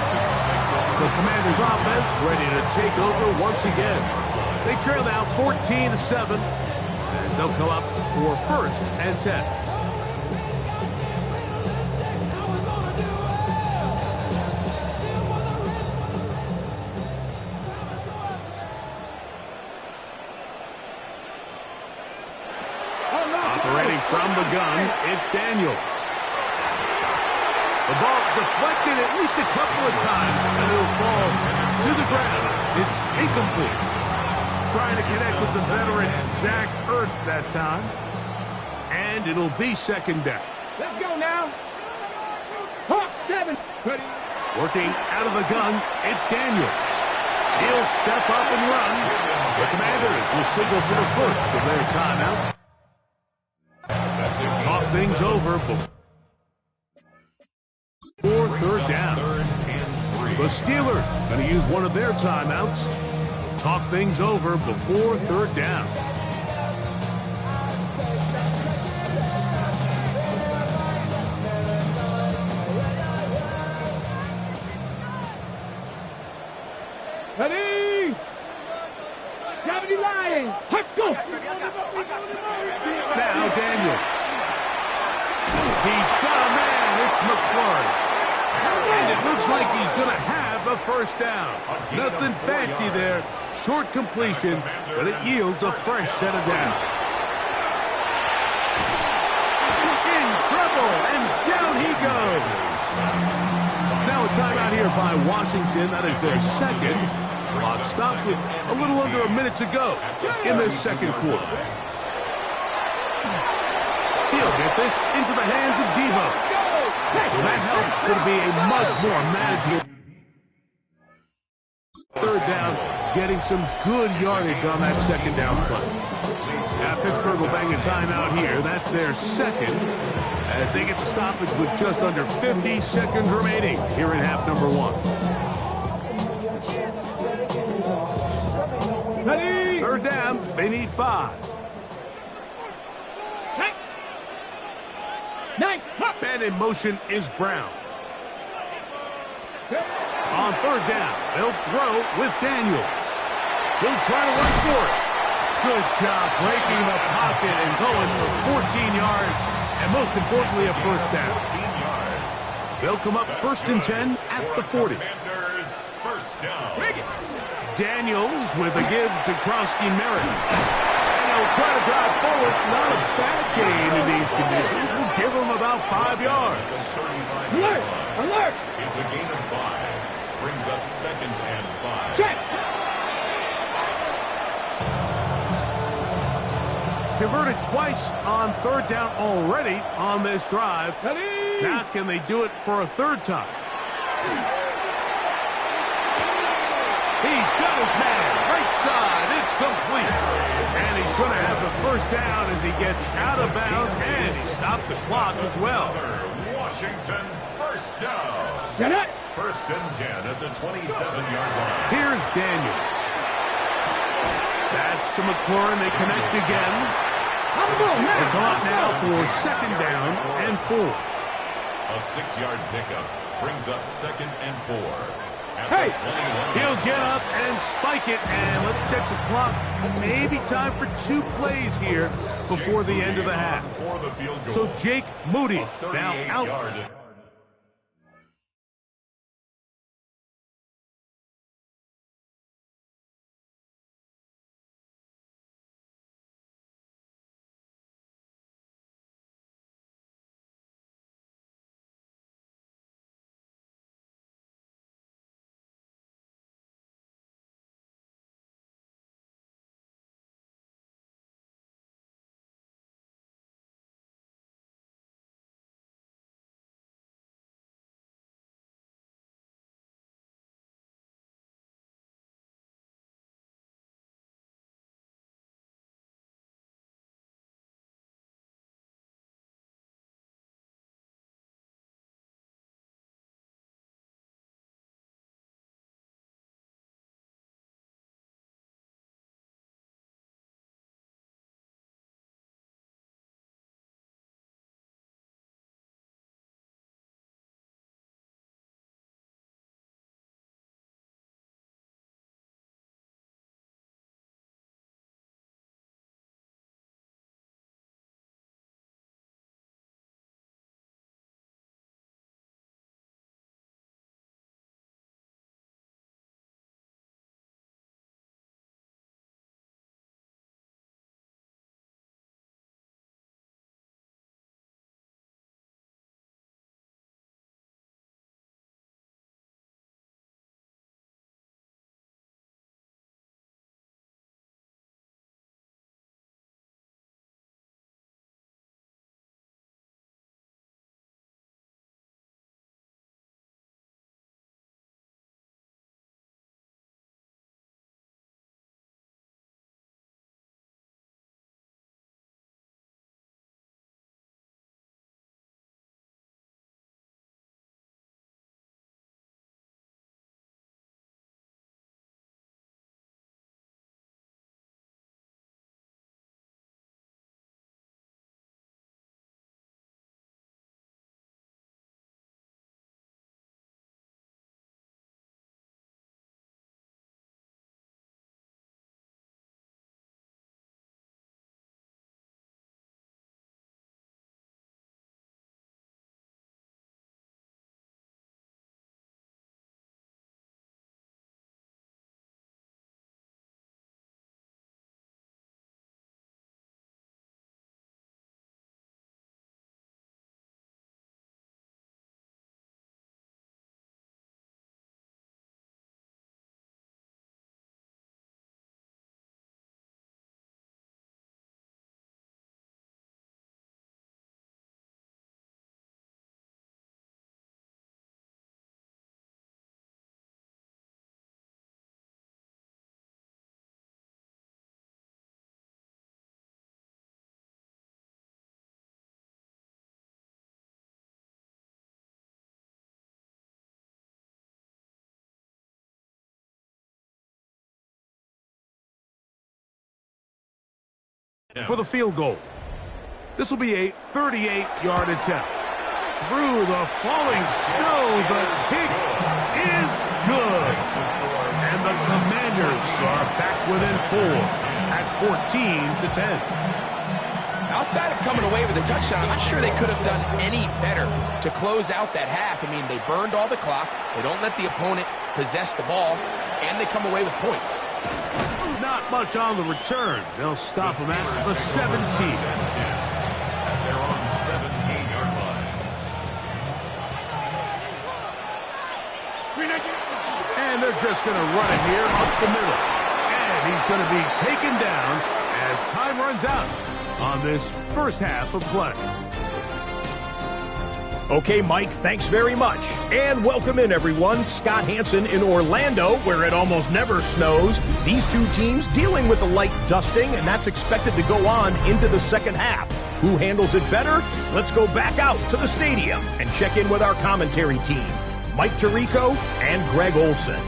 The Commanders' offense ready to take over once again. They trail now 14-7 as they'll come up for 1st and 10. Operating from the gun, it's Daniels. The ball deflected at least a couple of times, and it'll fall to the ground. It's incomplete. Trying to connect with the veteran Zach Ertz that time. And it'll be 2nd down. Let's go now. Hawk 7. Ready. Working out of the gun, it's Daniels. He'll step up and run. The Commanders will signal for the first of their timeouts. things over before third down. The Steelers going to use one of their timeouts. Talk things over before third down. Ready? 70 line. Hut, go. Now Daniel. He's got a man. It's McClure. And it looks like he's going to have a first down. Nothing fancy there. Short completion, but it yields a fresh set of downs. In trouble, and down he goes. Now a timeout here by Washington. That is their second. Clock stops with a little under a minute to go in this second quarter. He'll get this into the hands of Devo. That helps. It'll be a much more manageable third down, getting some good yardage on that second down play. Now Pittsburgh will bang a timeout here. That's their second as they get the stoppage with just under 50 seconds remaining here in half number one. Ready? Third down, they need 5. Nine. And in motion is Brown. On third down, they'll throw with Daniels. He'll try to run for it. Good job breaking the pocket and going for 14 yards, and most importantly, a first down. They'll come up first and 10 at the 40. First down. Daniels with a give to Krosky-Merritt. He'll try to drive forward. Not a bad gain in these conditions. Will give him about 5 yards. Alert! Alert! It's a gain of 5. Brings up second and 5. Check! Converted twice on third down already on this drive. Ready? Now can they do it for a third time? He's got his man. Right side. It's complete. And he's going to have the first down as he gets out of bounds, and he stopped the clock as well. Washington, first down. Get it? First and 10 at the 27-yard line. Here's Daniel. That's to McLaurin. They connect again. They're gone now for second down and 4. A 6-yard pickup brings up second and 4. Hey! He'll get up and spike it, and let's check the clock. Maybe time for 2 plays here before the end of the half. For the field goal. So Jake Moody now out. for the field goal. This will be a 38-yard attempt. Through the falling snow, the kick is good. And the Commanders are back within 4 at 14-10. Outside of coming away with a touchdown, I'm not sure they could have done any better to close out that half. I mean, they burned all the clock. They don't let the opponent possess the ball, and they come away with points. Not much on the return. They'll stop them at the 17. They're on the 17-yard line. And they're just going to run it here up the middle. And he's going to be taken down as time runs out on this first half of play. Okay, Mike, thanks very much. And welcome in, everyone. Scott Hansen in Orlando, where it almost never snows. These two teams dealing with a light dusting, and that's expected to go on into the second half. Who handles it better? Let's go back out to the stadium and check in with our commentary team, Mike Tirico and Greg Olson.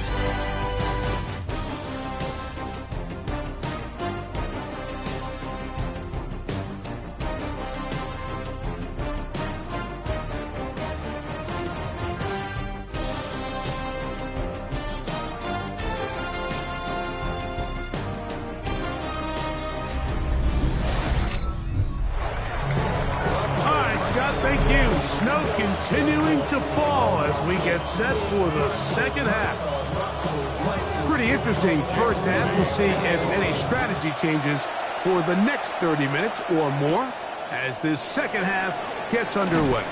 Thank you. Snow continuing to fall as we get set for the second half. Pretty interesting first half. We'll see if any strategy changes for the next 30 minutes or more as this second half gets underway.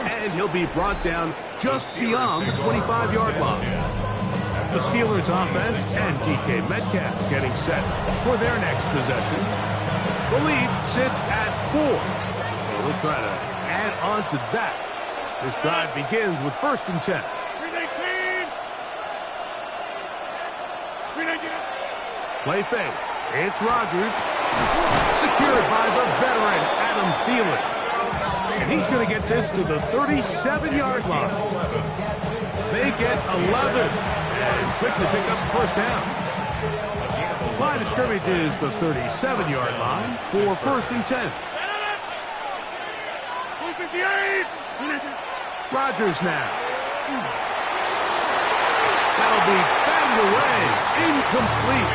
And he'll be brought down just beyond the 25-yard line. The Steelers offense and DK Metcalf getting set for their next possession. The lead sits at 4. We'll try to add on to that. This drive begins with 1st and 10. Play fake. It's Rodgers. Secured by the veteran, Adam Thielen. And he's going to get this to the 37-yard line. They get 11 and quickly pick up the first down. Line of scrimmage is the 37-yard line for 1st and 10. Rodgers now. That'll be batted away. Incomplete.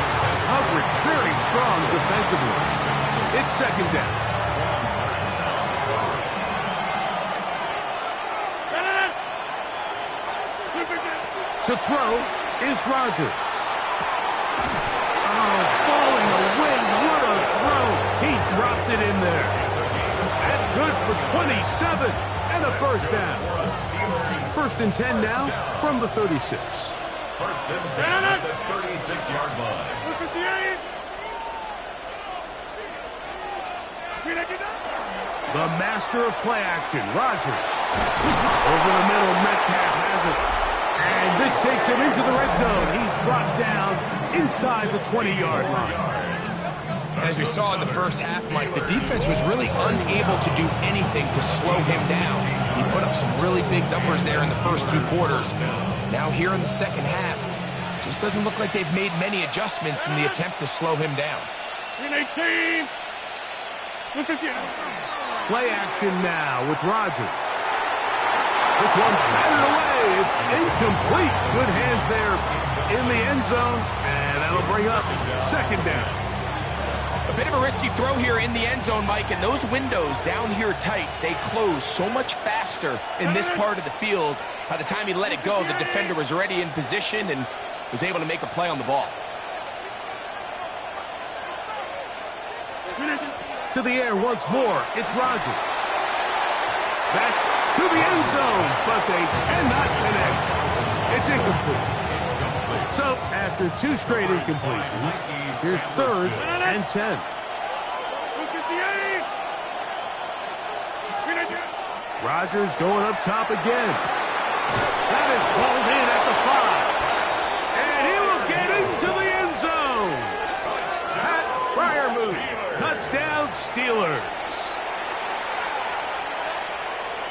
Coverage very strong defensively. It's 2nd down. To throw is Rodgers. Oh, falling away. What a throw. He drops it in there. That's good for 27 and a first down. 1st and 10 now from the 36. 1st and 10 at the 36-yard line. The master of play action, Rodgers. Over the middle, Metcalf has it. And this takes him into the red zone. He's brought down inside the 20-yard line. As we saw in the first half, Mike, the defense was really unable to do anything to slow him down. He put up some really big numbers there in the first 2 quarters. Now here in the second half, just doesn't look like they've made many adjustments in the attempt to slow him down. Play action now with Rodgers. This one batted away. It's incomplete. Good hands there in the end zone, and that'll bring up 2nd down. A bit of a risky throw here in the end zone, Mike, and those windows down here tight, they close so much faster in this part of the field. By the time he let it go, the defender was already in position and was able to make a play on the ball. To the air once more, it's Rodgers. That's to the end zone, but they cannot connect. It's incomplete. So, after 2 straight incompletions, here's 3rd and 10. Rodgers going up top again. That is called in at the 5. And he will get into the end zone. Pat Freiermuth, touchdown Steelers.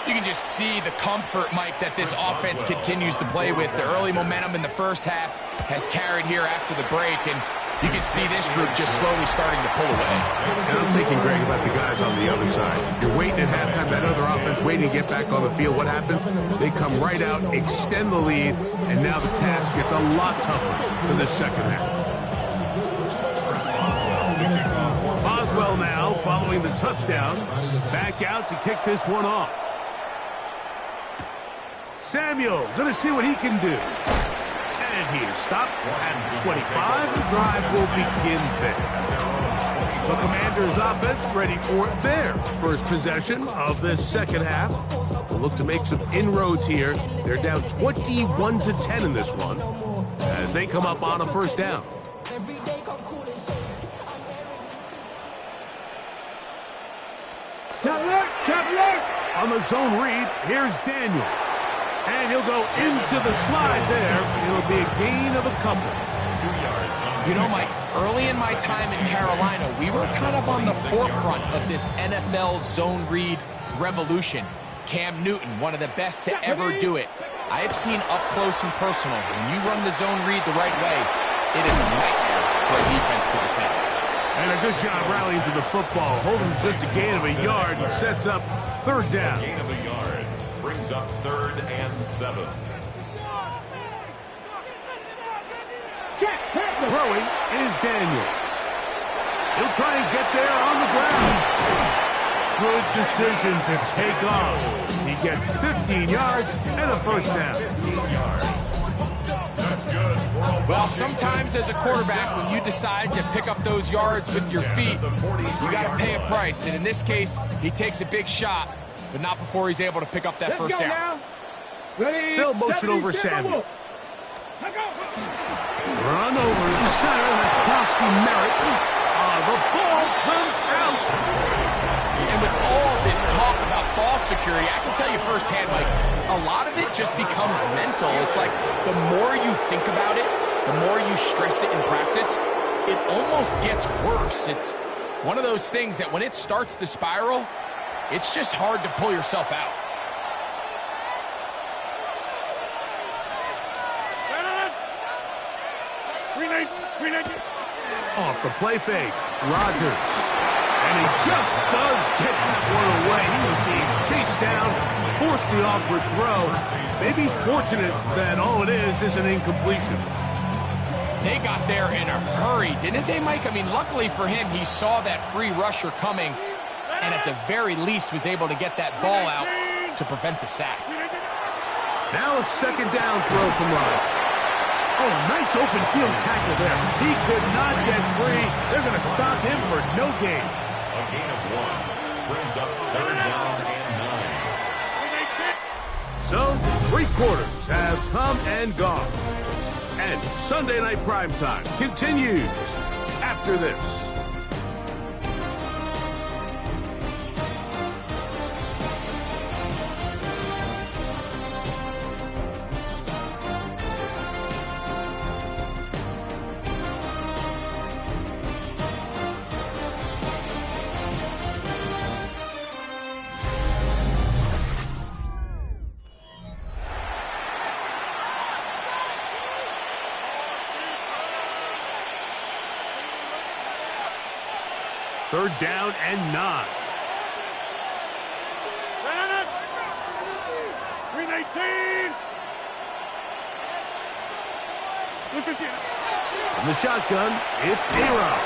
You can just see the comfort, Mike, that this offense continues to play with. The early momentum in the first half has carried here after the break, and You can see this group just slowly starting to pull away. And I'm thinking, Greg, about the guys on the other side. You're waiting at halftime, that other offense waiting to get back on the field. What happens? They come right out, extend the lead, and now the task gets a lot tougher for the second half. Boswell now, following the touchdown, back out to kick this one off. Samuel, going to see what he can do. And he is stopped at the 25. The drive will begin there. The Commanders' offense ready for their first possession of this second half. They'll look to make some inroads here. They're down 21-10 in this one as they come up on a first down. On the zone read, here's Daniels. And he'll go into the slide there. It'll be a gain of a couple. 2 yards. You know, Mike, early in my time in Carolina, we were kind of on the forefront of this NFL zone read revolution. Cam Newton, one of the best to ever do it. I have seen up close and personal, when you run the zone read the right way, it is a nightmare for a defense to defend. And a good job rallying to the football, holding just a gain of a yard and sets up third down. Gain of a yard brings up 3rd and 7. Throwing is Daniels. He'll try and get there on the ground. Good decision to take off. He gets 15 yards and a first down. 15 yards. That's good. Well, sometimes as a quarterback, when you decide to pick up those yards with your feet, you got to pay a price. And in this case, he takes a big shot, but not before he's able to pick up that first down. They'll motion over Samuel. Run over the center. That's Kosky Merritt. The ball comes out. And with all this talk about ball security, I can tell you firsthand, Mike, a lot of it just becomes mental. It's like the more you think about it, the more you stress it in practice, it almost gets worse. It's one of those things that when it starts to spiral, it's just hard to pull yourself out. Off the play fake, Rodgers. And he just does get that one away. He was being chased down, forced the awkward throw. Maybe he's fortunate that all it is an incompletion. They got there in a hurry, didn't they, Mike? I mean, luckily for him, he saw that free rusher coming and at the very least was able to get that ball out to prevent the sack. Now a second down throw from Rodgers. Oh, a nice open field tackle there. He could not get free. They're going to stop him for no gain. A gain of 1 brings up 3rd down and 9. So, 3 quarters have come and gone. And Sunday Night Primetime continues after this. Third down and 9. 319. From the shotgun, it's A-Rod.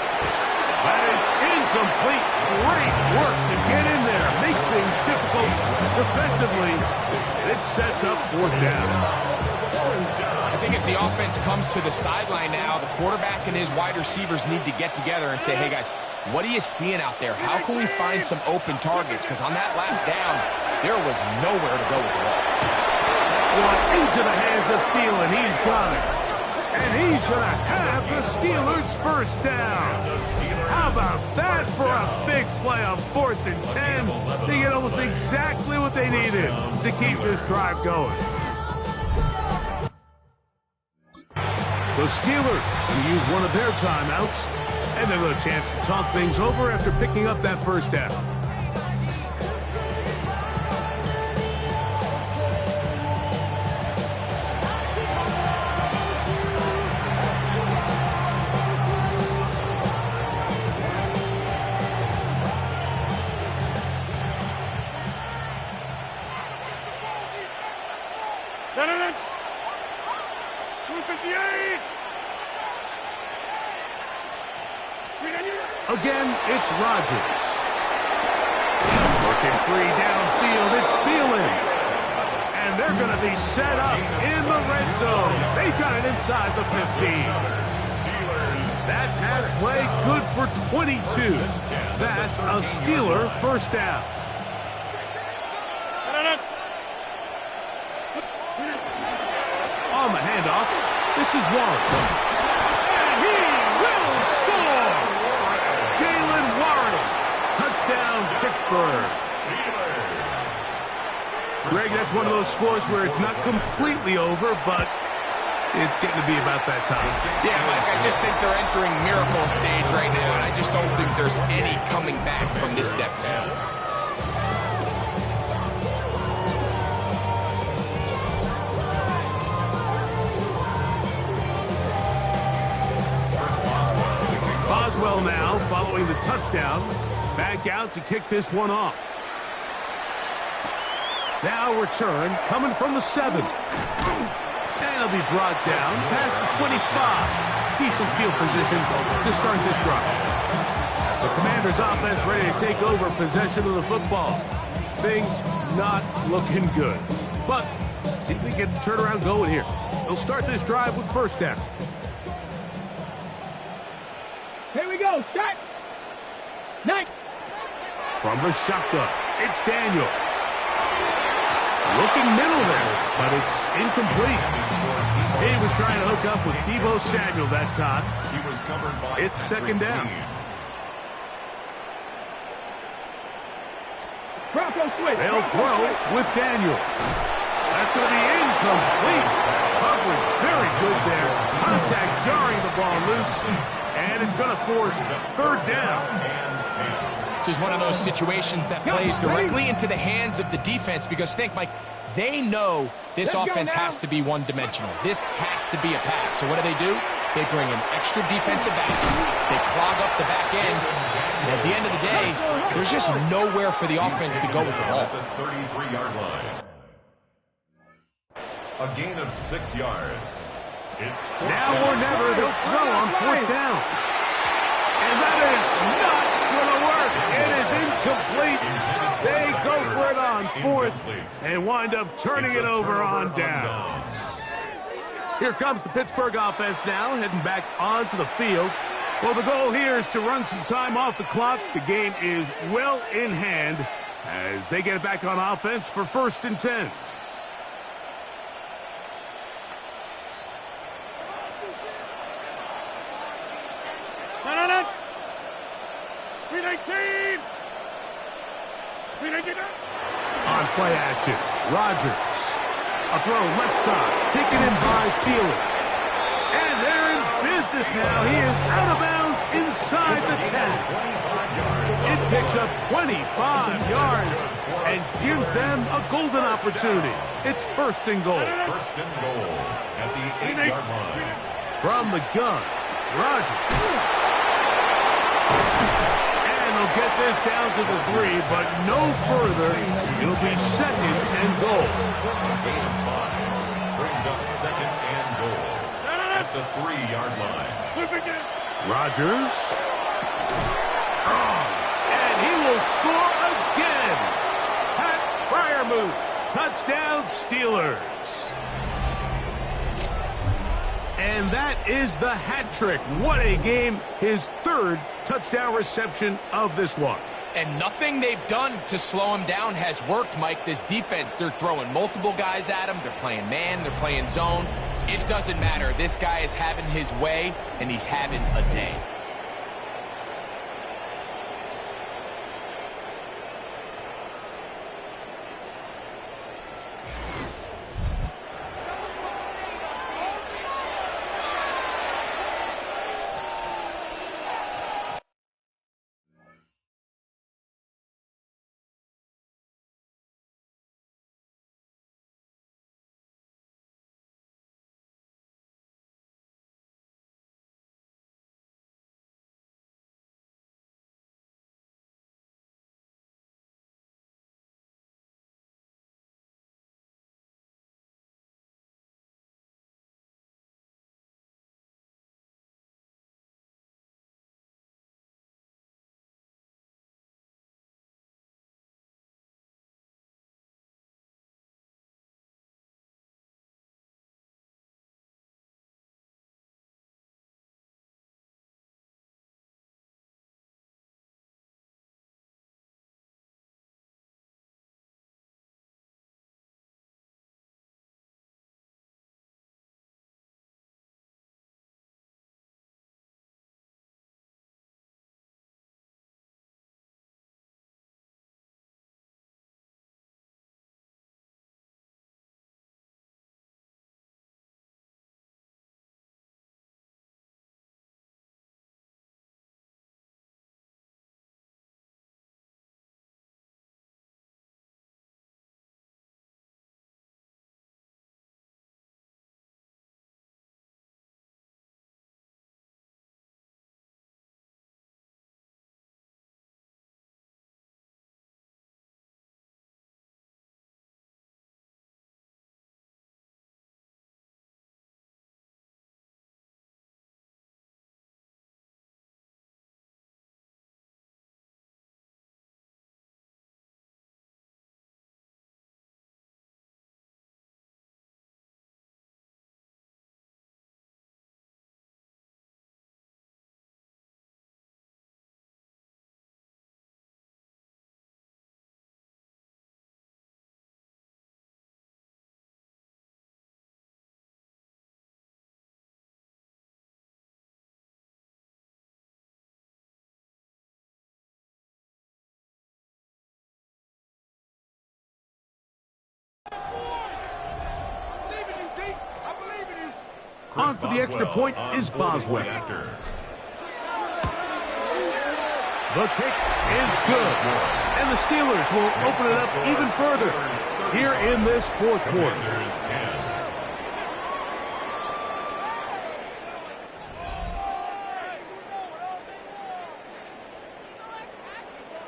That is incomplete. Great work to get in there. Make things difficult defensively. And it sets up 4th down. I think as the offense comes to the sideline now, the quarterback and his wide receivers need to get together and say, hey, guys, what are you seeing out there? How can we find some open targets? Because on that last down, there was nowhere to go with the ball. One into the hands of Thielen. He's got it. And he's going to have the Steelers' first down. How about that for a big play on 4th and 10? They get almost exactly what they needed to keep this drive going. The Steelers will use one of their timeouts, and they'll have a chance to talk things over after picking up that first down. Again, it's Rodgers. Working free downfield, it's Thielen. And they're going to be set up in the red zone. They got it inside the 15. That pass play good for 22. That's a Steeler first down. On the handoff, this is Warren. And he will score! Jalen Warren. Touchdown, Pittsburgh. Greg, that's one of those scores where it's not completely over, but it's getting to be about that time. Yeah, Mike, I just think they're entering miracle stage right now, and I just don't think there's any coming back from this deficit. Boswell now, following the touchdown, back out to kick this one off. Now return, coming from the 7. And he'll be brought down past the 25. Decent field position to start this drive. The Commanders' offense ready to take over possession of the football. Things not looking good. But see if they get the turnaround going here. They'll start this drive with first down. Here we go. Start. Nice. From the shotgun, it's Daniel. Looking middle there, but it's incomplete. He was trying to hook up with Deebo Samuel that time. It's second down. They'll throw with Daniel. That's going to be incomplete. Coverage very good there. Contact jarring the ball loose. And it's going to force third down. This is one of those situations that plays directly into the hands of the defense because think, Mike, they know this offense has to be one-dimensional. This has to be a pass. So what do? They bring in extra defensive backs. They clog up the back end. And at the end of the day, there's just nowhere for the offense to go with the ball. At the 33-yard line. A gain of 6 yards. It's now or never, they'll throw on fourth down. And that is not going to work. It is incomplete. They go for it on fourth and wind up turning it over on downs. Here comes the Pittsburgh offense now, heading back onto the field. Well, the goal here is to run some time off the clock. The game is well in hand as they get it back on offense for 1st and 10. On play action, Rodgers. A throw left side, taken in by Thielen. And they're in business now. He is out of bounds inside the 10. It picks up 25 yards and gives them a golden opportunity. It's 1st and goal. First and goal at the 8-yard line. From the gun, Rodgers. They'll get this down to the 3, but no further. It'll be 2nd and goal. Gain of 5 brings up 2nd and goal at the 3-yard line. Rodgers. And he will score again. Pat Fryermuth. Touchdown, Steelers. And that is the hat trick. What a game. His 3rd touchdown reception of this one. And nothing they've done to slow him down has worked, Mike. This defense, they're throwing multiple guys at him. They're playing man. They're playing zone. It doesn't matter. This guy is having his way, and he's having a day. On for the extra point is Boswell. The kick is good. And the Steelers will open it up even further here in this fourth quarter.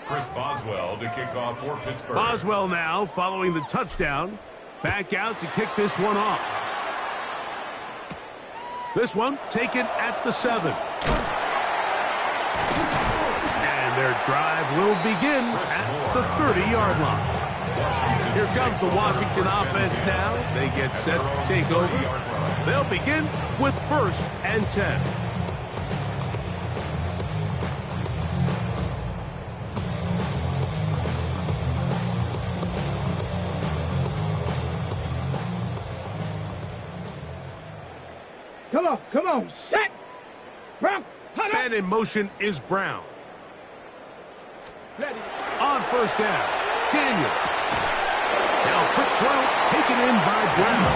Chris Boswell to kick off for Pittsburgh. Boswell now following the touchdown. Back out to kick this one off. This one taken at the 7. And their drive will begin at the 30-yard line. Here comes the Washington offense now. They get set to take over. They'll begin with 1st and 10. Come on, set! Brown, Man in motion is Brown. Ready. On 1st down, Daniel. Now quick throw taken in by Brown.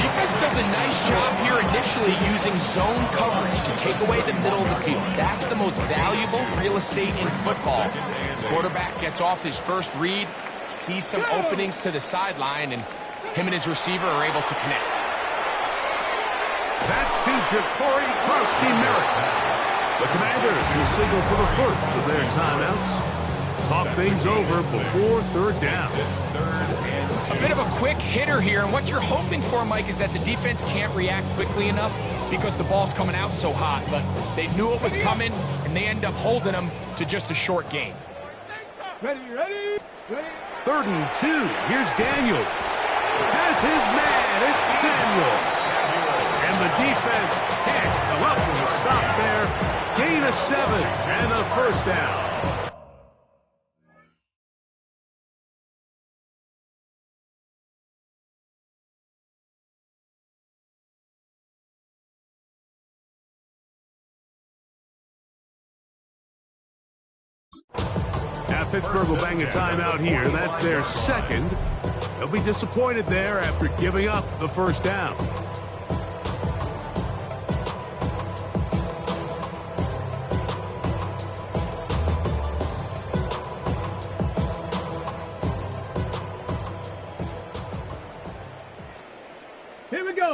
Defense does a nice job here initially using zone coverage to take away the middle of the field. That's the most valuable real estate in football. Quarterback gets off his first read, sees some openings to the sideline, and him and his receiver are able to connect. That's to Ja'Cory Krosky-Merritt. The Commanders will signal for the first of their timeouts. Talk things over before 3rd down. A bit of a quick hitter here, and what you're hoping for, Mike, is that the defense can't react quickly enough because the ball's coming out so hot, but they knew it was coming, and they end up holding them to just a short gain. Ready. 3rd and 2. Here's Daniels. Has his man. It's Samuels. And the defense can't come up with a stop there. Gain of 7 and a 1st down. Now Pittsburgh will bang a timeout here. That's their 2nd. They'll be disappointed there after giving up the 1st down.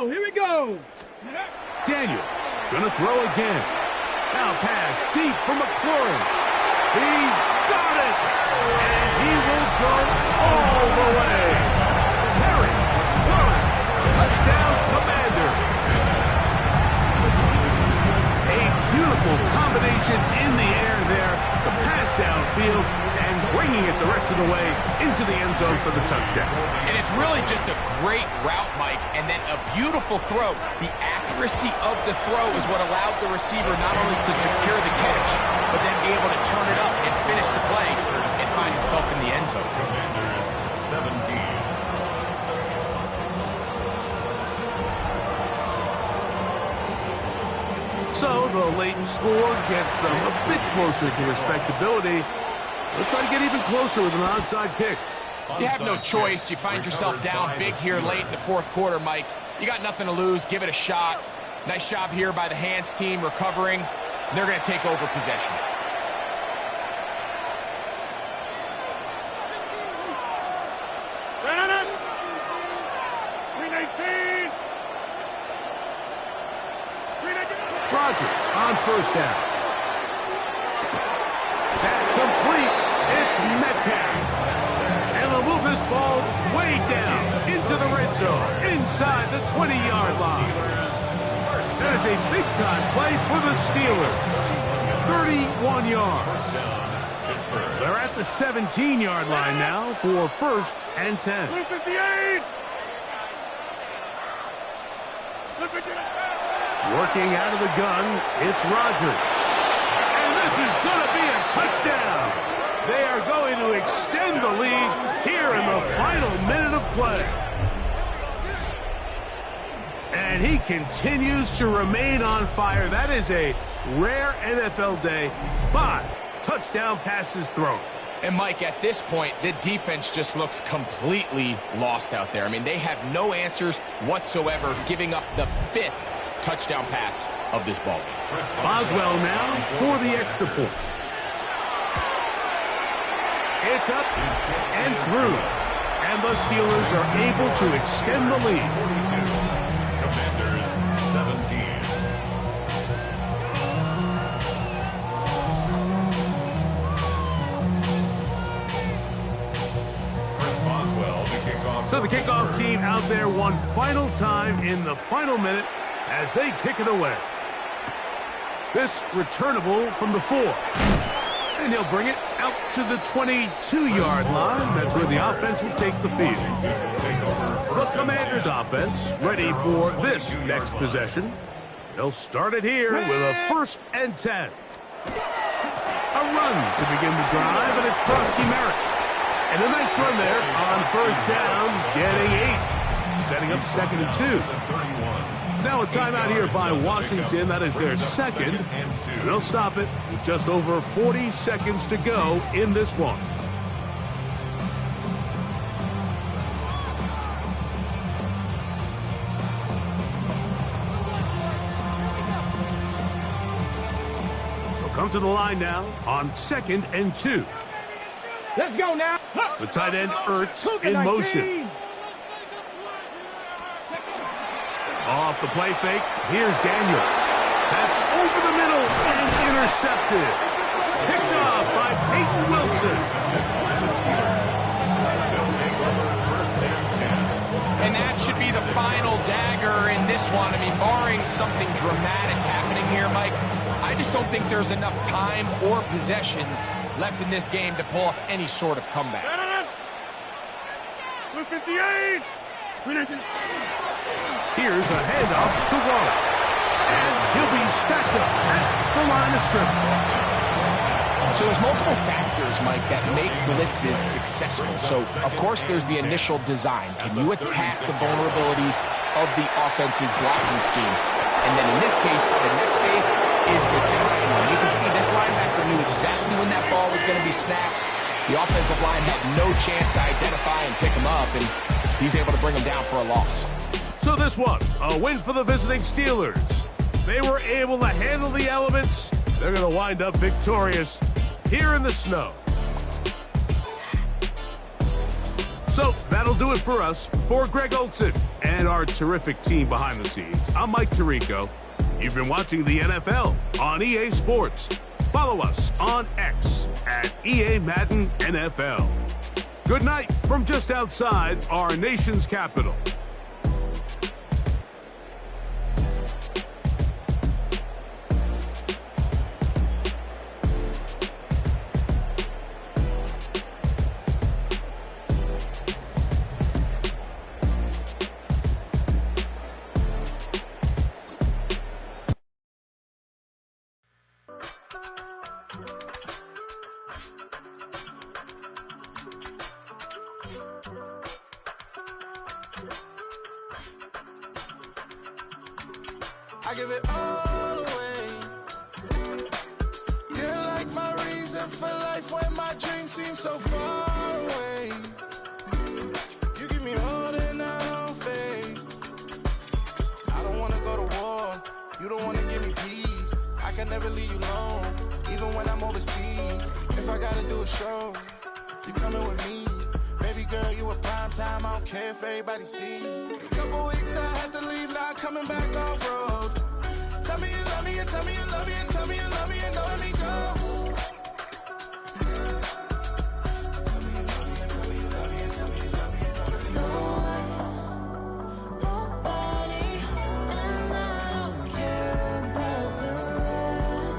Here we go. Daniels gonna throw again. Now pass deep for McLaurin. He's got it, and he will go all the way. Harry, touchdown, Commanders. A beautiful combination in the air there. The pass downfield and bringing it the rest of the way into the end zone for the touchdown. And it's really just a great route, Mike, and then a beautiful throw. The accuracy of the throw is what allowed the receiver not only to secure the catch, but then be able to turn it up and finish the play and find himself in the end zone. Commanders 17. So the latent score gets them a bit closer to respectability. They'll try to get even closer with an onside kick. You have no choice. You find yourself down big here late in the 4th quarter, Mike. You got nothing to lose. Give it a shot. Nice job here by the hands team recovering. They're going to take over possession. Rodgers on 1st down. That's complete. It's Metcalf. And they'll move this ball way down into the red zone, inside the 20-yard line. That is a big-time play for the Steelers. 31 yards. They're at the 17-yard line now for 1st and 10. 58. Working out of the gun, it's Rodgers. And this is going to be a touchdown. They are going to extend the lead here in the final minute of play. And he continues to remain on fire. That is a rare NFL day. 5 touchdown passes thrown. And Mike, at this point, the defense just looks completely lost out there. I mean, they have no answers whatsoever, giving up the 5th touchdown pass of this ball game. Boswell now for the extra point. It's up and through. And the Steelers are able to extend the lead. 42. Commanders 17. So the kickoff team out there one final time in the final minute as they kick it away. This returnable from the 4. And he'll bring it out to the 22-yard line. That's where the offense will take the field. The Commanders offense ready for this next possession. They'll start it here with a 1st and 10. A run to begin the drive, and it's Krusty Merritt. And a nice run there on 1st down, getting 8. Setting up 2nd and 2. Now a timeout here by Washington. That is their 2nd. And they'll stop it with just over 40 seconds to go in this one. They'll come to the line now on 2nd and 2. Let's go now. The tight end Ertz in motion. Off the play fake, here's Daniels. That's over the middle and intercepted. Picked off by Peyton Wilson. And that should be the final dagger in this one. I mean, barring something dramatic happening here, Mike, I just don't think there's enough time or possessions left in this game to pull off any sort of comeback. 58. Here's a handoff to Waller. And he'll be stacked up at the line of scrimmage. So there's multiple factors, Mike, that make blitzes successful. So, of course, there's the initial design. Can you attack the vulnerabilities of the offense's blocking scheme? And then in this case, the next phase is the timing. You can see this linebacker knew exactly when that ball was going to be snapped. The offensive line had no chance to identify and pick him up, and he's able to bring him down for a loss. So this one, a win for the visiting Steelers. They were able to handle the elements. They're going to wind up victorious here in the snow. So that'll do it for us. For Greg Olson and our terrific team behind the scenes, I'm Mike Tirico. You've been watching the NFL on EA Sports. Follow us on X at EA Madden NFL. Good night from just outside our nation's capital. I give it all away. You're like my reason for life when my dreams seem so far away. You give me all that I don't fade. I don't wanna go to war. You don't wanna give me peace. I can never leave you alone, even when I'm overseas. If I gotta do a show, you coming with me. Baby girl, you a prime time. I don't care if everybody see. Couple weeks I had to leave, now coming back off road. Tell me you love me, and tell me you love me, and tell me you love me, and don't let me go. Tell me you love me, and tell me you love me, and tell me you love me, and don't let me go. Nobody, and I don't care about the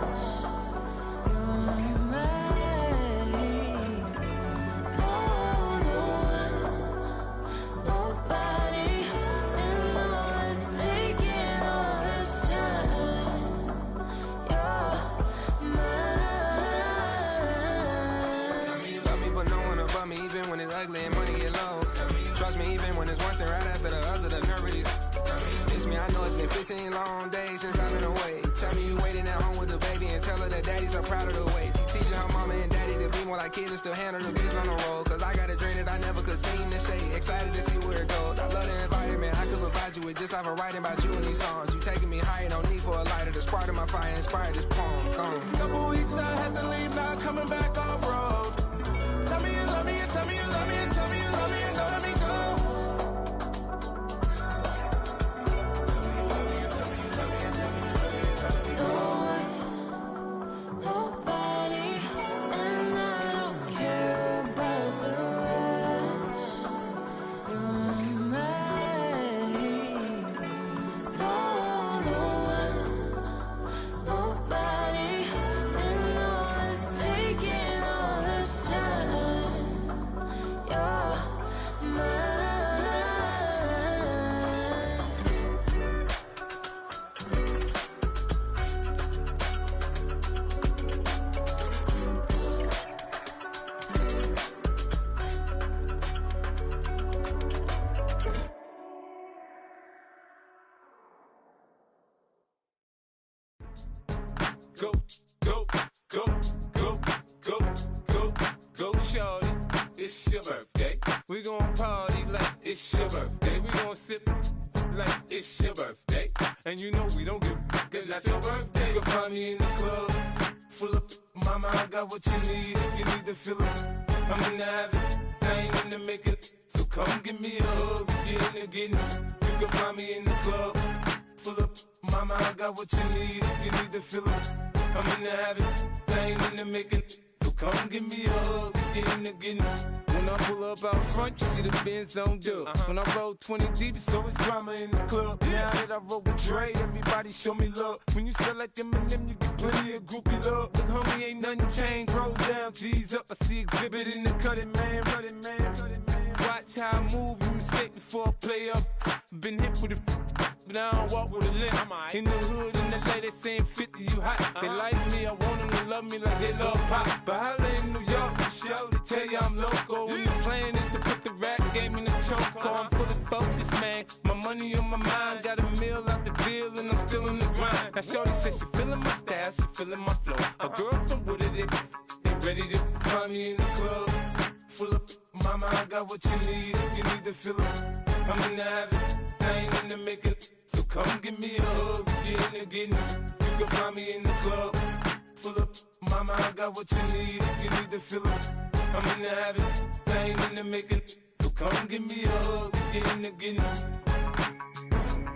rest. You're mine. Nobody, and all is taking all this time. You're mine. Tell me you love me, but no one above me, even when it's ugly and money get low. Trust me, even when it's one thing right after the other, the nerve really. Miss me, I know it's been 15 long days since I've been away. Tell me you waiting at home with the baby and tell her that daddy's so proud of the way. She teaching her mama and daddy to be more like kids and still handle the biz on the road. Cause I got a dream that I never could sing and say. Excited to see where it goes. I love the environment. I could provide you with just like I'm writing about you in these songs. You taking me higher, no need for a lighter. The spark of my fire inspired this poem. Come. Couple weeks I had to leave, now coming back off road. Tell me you love me and tell me you love me and tell me you love me and don't let me go. Nobody, and I don't care about the rest. You're mine. No one, nobody, and all it's taking all this time. You're mine. Go, go, go, go, go, go, go, shorty. It's your birthday. We gon' party like it's your birthday. We gon' sip like it's your birthday. And you know we don't give cause that's your birthday. You can find me in the club, full of mama, I got what you need. If you need to fill it, I'm in the habit, I ain't in the making. So come give me a hug, if you're in the getting. You can find me in the club, full of mama, I got what you need. If you need to fill it, I'm in the habit, I ain't in the making. So come give me a hug, if you're in the getting. When I pull up out front, you see the Benz on dub. When I roll 20 deep, it's always drama in the club. Now that I roll with Dre, everybody show me love. When you sell like Eminem, you get plenty of groupie love. Look, homie, ain't nothing changed. Rolls down, G's up. I see exhibit in the cutting, man. Running, man. Watch how I move, you mistake before I play up. Been hit with a but I don't walk with a limp. In the hood, in the LA, they saying 50, you hot. They like me, I want them to love me like they love pop. But holla in New York, for show, they tell you I'm local. And the plan is to put the rap game in the choke. I'm fully focused, man. My money on my mind, got a meal out the deal, and I'm still in the grind. Now shorty says she feeling my style, she feeling my flow. A girl from Wooded, they ready to find me in the club. Full of mama, I got what you need. If you need to fill it, I'm in the habit, I ain't in the making. So come give me a hug, if you're in the getting. You can find me in the club, full of mama, I got what you need. If you need to fill it, I'm in the habit, I ain't in the making. So come give me a hug, if you're in the getting.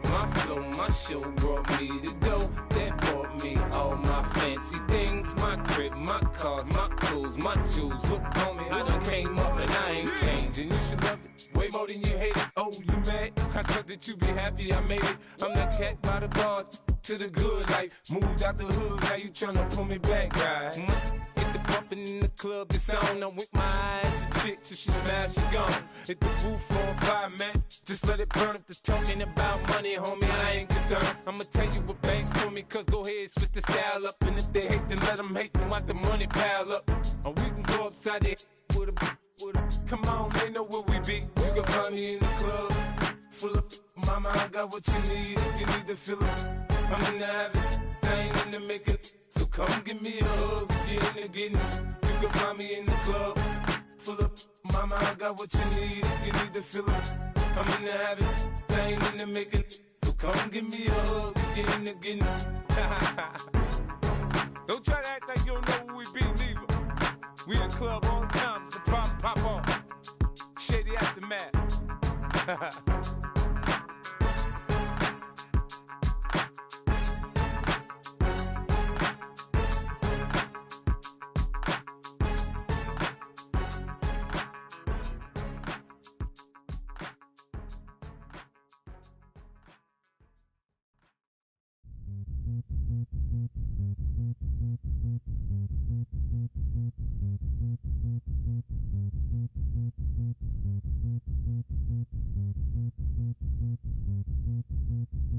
My flow, my show brought me the dough that brought me all my fancy things. My crib, my cars, my clothes, my jewels. Look, homie, I done came up and I ain't changing. You should love it way more than you hate it. Oh, you mad? I thought that you be happy I made it. I'm that cat by the bar to the good life. Moved out the hood, now you tryna pull me back, right? Get the bumpin' in the club, it's on. I'm with my eyes to chicks, if she smash, she gone. Hit the roof on fire, man. Just let it burn if they're talking about money, homie, I ain't concerned. I'ma tell you what banks for me, cause go ahead, switch the style up. And if they hate, then let them hate, then watch the money pile up. Or we can go upside there with a come on, they know where we be. You can find me in the club, full of mama, I got what you need. If you need to fill it, I'm in the habit, I ain't in the making. So come give me a hug, if you're in the getting. You can find me in the club, full of mama, I got what you need. If you need to fill it, I'm in the habit, I ain't in the making. So come give me a hug, if you're in the getting. Don't try to act like you don't know who we be, neither. We in the club all the time, it's a problem, pop on. Shady Aftermath.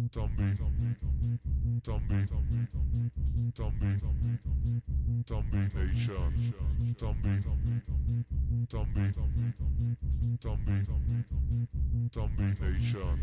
Zombie Nation.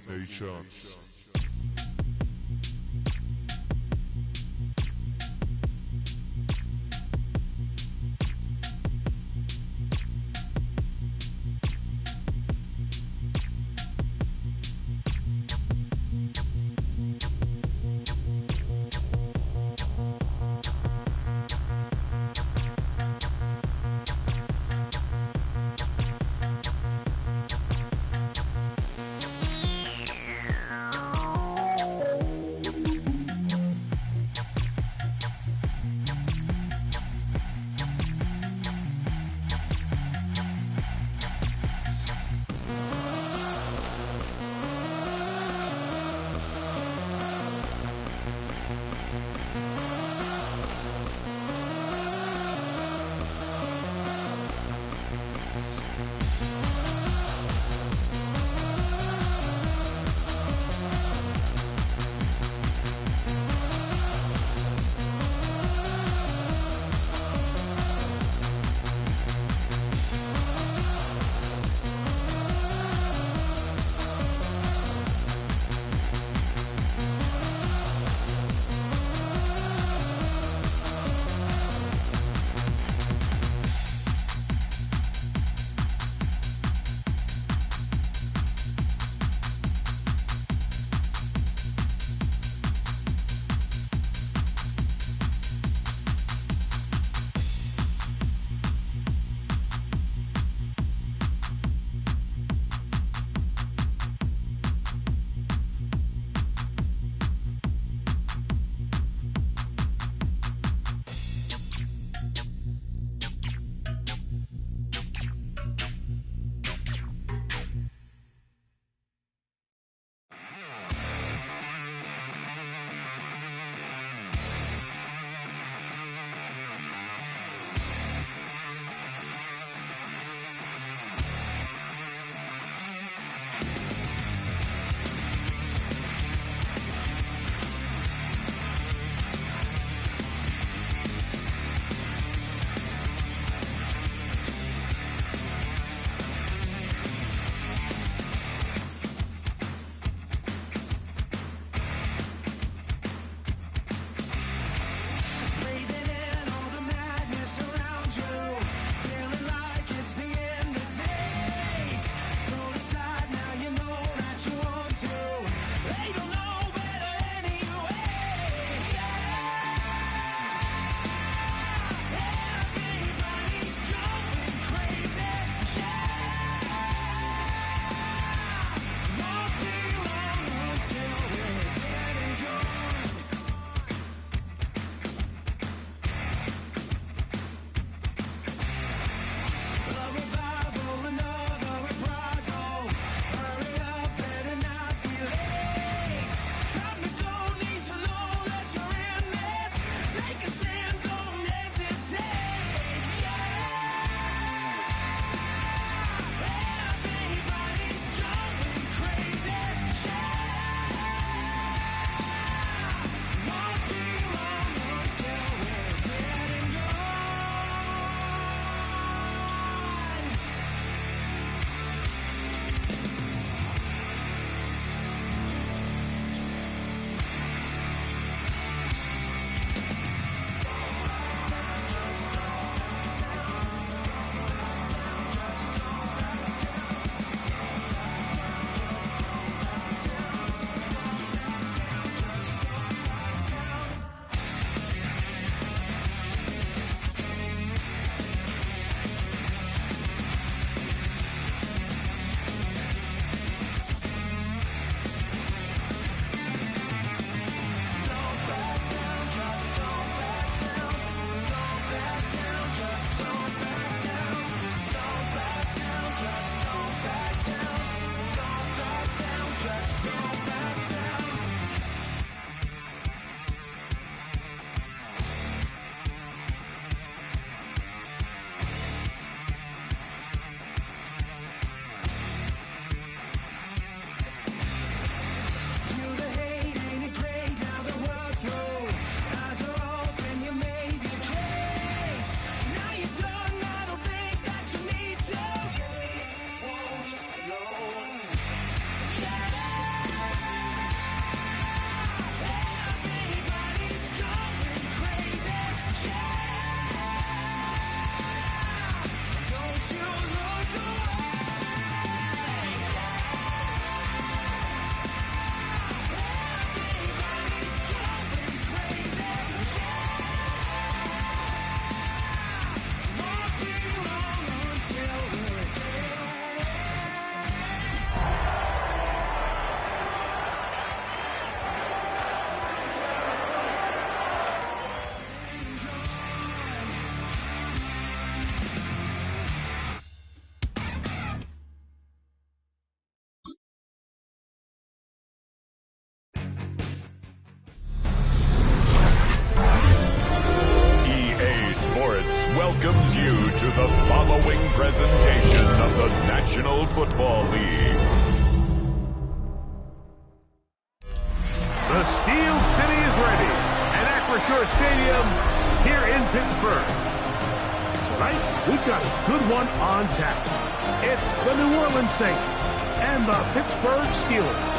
Nations. presentation of the National Football League. The Steel City is ready at Acrisure Stadium here in Pittsburgh. Tonight, we've got a good one on tap. It's the New Orleans Saints and the Pittsburgh Steelers.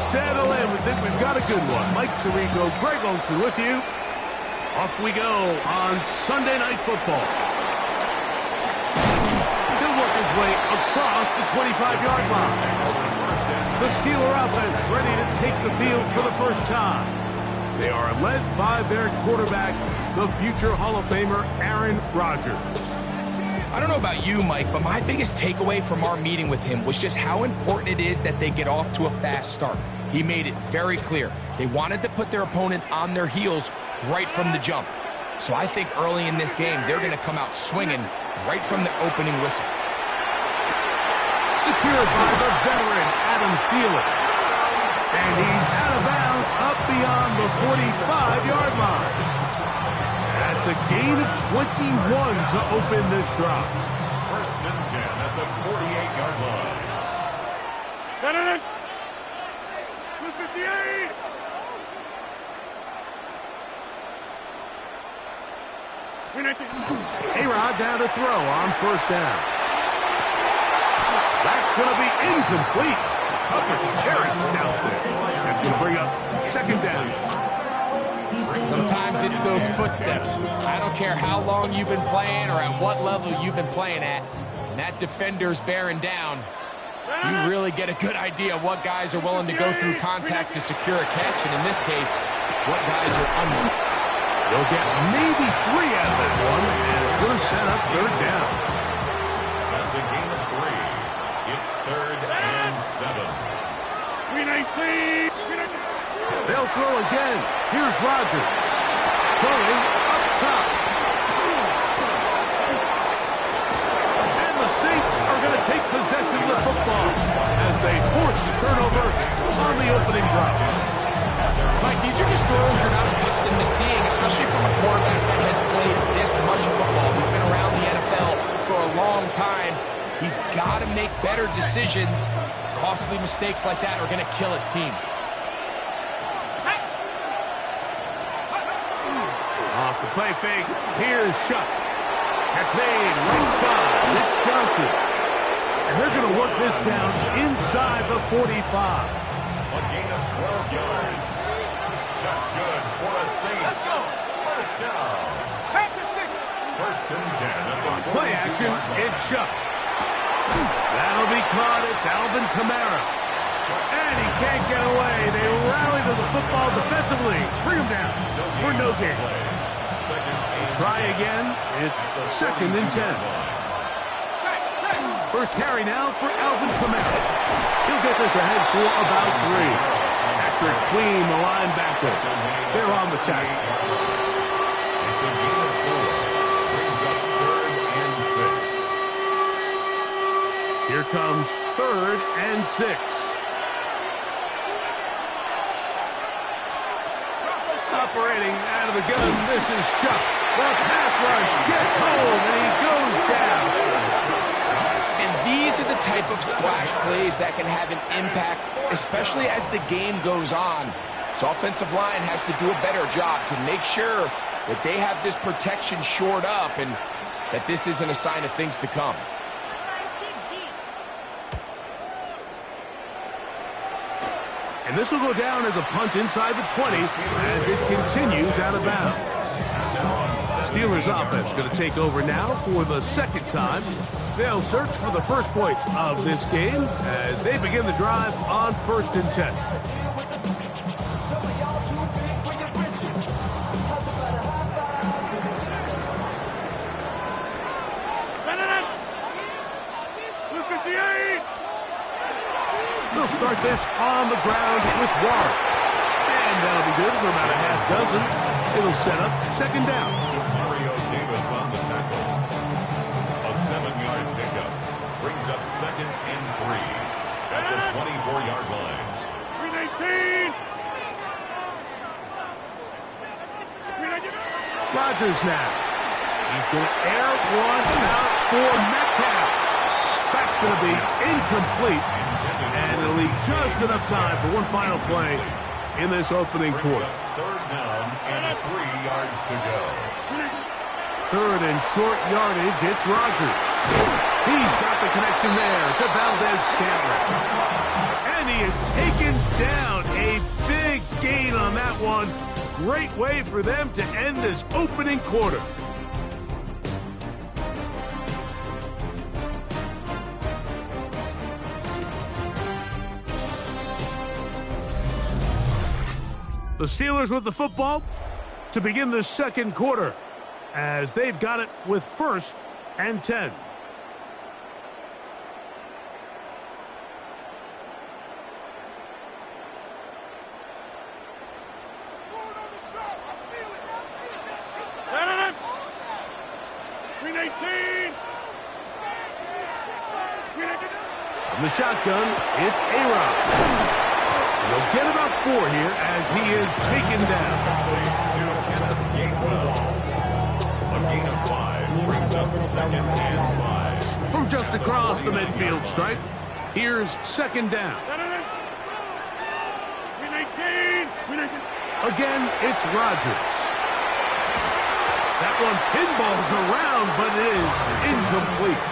Settle in. We think we've got a good one. Mike Tirico, Greg Olson with you. Off we go on Sunday Night Football. He'll work his way across the 25-yard line. The Steeler offense ready to take the field for the first time. They are led by their quarterback, the future Hall of Famer, Aaron Rodgers. I don't know about you, Mike, but my biggest takeaway from our meeting with him was just how important it is that they get off to a fast start. He made it very clear. They wanted to put their opponent on their heels right from the jump. So I think early in this game, they're going to come out swinging right from the opening whistle. Secured by the veteran, Adam Thielen. And he's out of bounds up beyond the 45-yard line. That's a gain of 21 to open this drive. First and 10 at the 48-yard line. 258! A-Rod down to throw on first down. That's going to be incomplete. Very stout there. That's going to bring up second down. Sometimes it's those footsteps. I don't care how long you've been playing or at what level you've been playing at. When that defender's bearing down, you really get a good idea of what guys are willing to go through contact to secure a catch, and in this case, what guys are unwilling. They'll get maybe 3 out of that one, and it's going to set up third down. That's a gain of 3. It's 3rd and 7. 319! They'll throw again. Here's Rodgers. Throwing up top. And the Saints are going to take possession of the football as they force the turnover on the opening drive. Mike, these are just throws you're not accustomed to seeing, especially from a quarterback that has played this much football. He's been around the NFL for a long time. He's got to make better decisions. Costly mistakes like that are going to kill his team. Off the play fake, here's Shuck. Catch made, right side, Mitch Johnson. And they're going to work this down inside the 45. A gain of 12 yards. That's good for the Saints. Let's go. First down. Back to 6. First and 10 at the Play action, it's Shuck. That'll be caught, it's Alvin Kamara. And he can't get away. They rally to the football defensively. Bring him down for no gain. Try again. It's 2nd and 10. First carry now for Alvin Kamara. He'll get this ahead for about 3. Patrick Queen, the linebacker. They're on the tackle. It's a gain of 4. Brings up 3rd and 6. Here comes 3rd and 6. Operating out of the gun, this is Shuck. The pass rush gets home, and he goes down. And these are the type of splash plays that can have an impact, especially as the game goes on. So offensive line has to do a better job to make sure that they have this protection shored up and that this isn't a sign of things to come. And this will go down as a punt inside the 20 as it continues out of bounds. Steelers offense going to take over now for the second time. They'll search for the first points of this game as they begin the drive on 1st and 10. They'll start this on the ground with Ward. And that'll be good for about a half dozen. It'll set up second down. Mario Davis on the tackle. A 7-yard pickup brings up second and 3 at the 24-yard line. 319. Rodgers now. He's going to air one out for Metcalf. That's going to be incomplete. And it'll leave just enough time for one final play in this opening quarter. Third down and 3 yards to go. Third and short yardage, it's Rodgers. He's got the connection there to Valdez-Scantling. And he is taken down. A big gain on that one. Great way for them to end this opening quarter. The Steelers with the football to begin the second quarter as they've got it with 1st and 10. From the shotgun, it's A-Rod. He'll get about 4 here as he is taken down. A gain of 5 brings up second and 5. From just across the midfield stripe, here's second down. Again, it's Rodgers. That one pinballs around, but it is incomplete.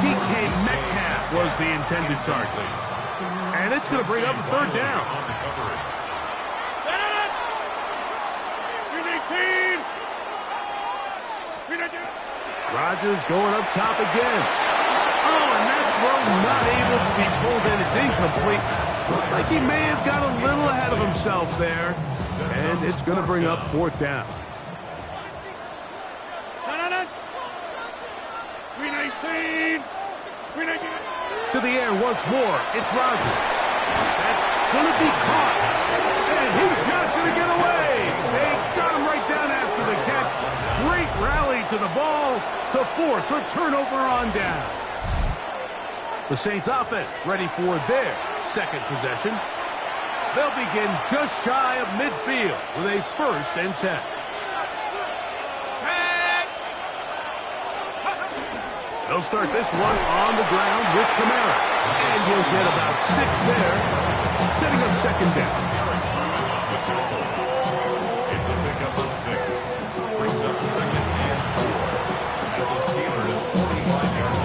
DK Metcalf was the intended target. And it's going to bring up a third down. Rodgers going up top again. Oh, and that throw not able to be pulled in. It's incomplete. Looked like he may have got a little ahead of himself there. And it's going to bring up 4th down. To the air once more. It's Rodgers. That's going to be caught. And he's not going to get away. They got him right down after the catch. Great rally to the ball to force a turnover on down. The Saints offense ready for their second possession. They'll begin just shy of midfield with a 1st and 10. They'll start this one on the ground with Kamara. And he'll get about 6 there, setting up second down. It's a pickup of 6. Brings up second and 4 at the Steelers' 45-yard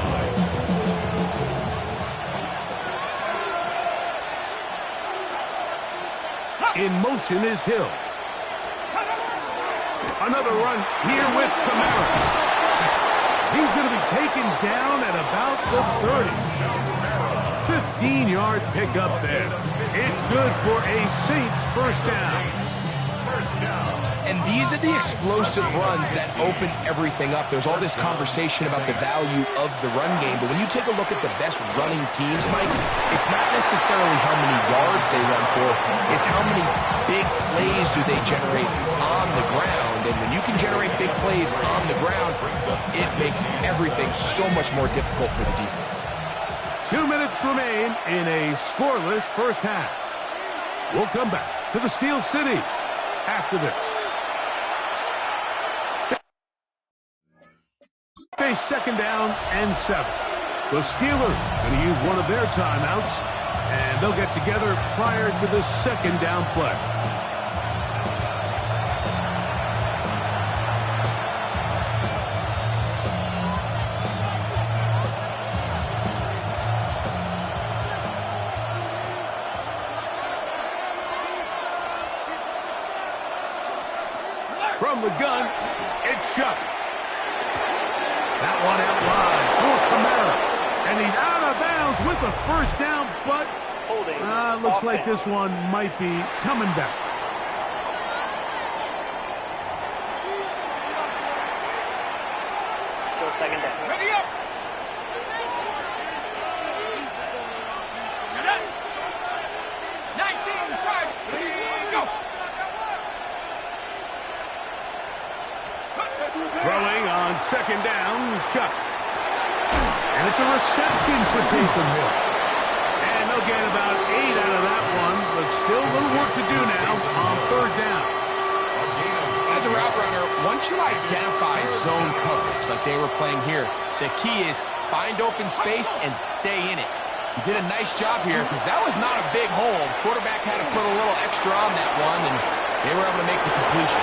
line. In motion is Hill. Another run here with Kamara. He's going to be taken down at about the 30. 15-yard pickup there. It's good for a Saints first down. And these are the explosive runs that open everything up. There's all this conversation about the value of the run game, but when you take a look at the best running teams, Mike, it's not necessarily how many yards they run for, it's how many big plays do they generate on the ground. And when you can generate big plays on the ground, it makes everything so much more difficult for the defense. 2 minutes remain in a scoreless first half. We'll come back to the Steel City after this. Face second down and 7. The Steelers going to use one of their timeouts, and they'll get together prior to the second down play. From the gun, it's Shuck. That one out wide for Kamara. And he's out of bounds with the first down, but looks like this one might be coming back. Still second down. Ready up! second down, Shuck. And it's a reception for Taysom Hill. And they'll get about 8 out of that one, but still a little work to do now on third down. As a route runner, once you identify zone coverage like they were playing here, the key is find open space and stay in it. He did a nice job here because that was not a big hole. Quarterback had to put a little extra on that one, and they were able to make the completion.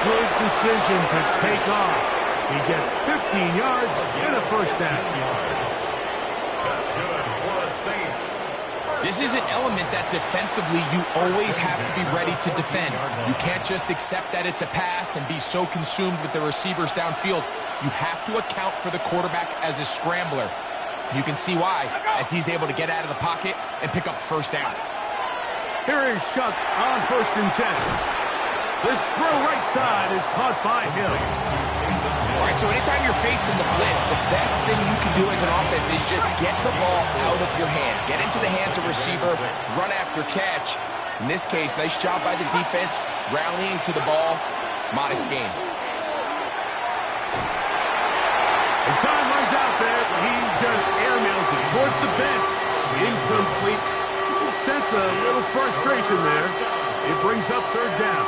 Good decision to take off. He gets 15 yards and a first down. That's good for the Saints. This is an element that defensively you always have to be ready to defend. You can't just accept that it's a pass and be so consumed with the receivers downfield. You have to account for the quarterback as a scrambler. You can see why, as he's able to get out of the pocket and pick up the first down. Here is Shuck on 1st and 10. This throw right side is caught by Hill. All right, so anytime you're facing the blitz, the best thing you can do as an offense is just get the ball out of your hand. Get into the hands of receiver, run after catch. In this case, nice job by the defense, rallying to the ball. Modest gain. And time runs out there. He just airmails it towards the bench. Incomplete. You can sense a little frustration there. It brings up third down.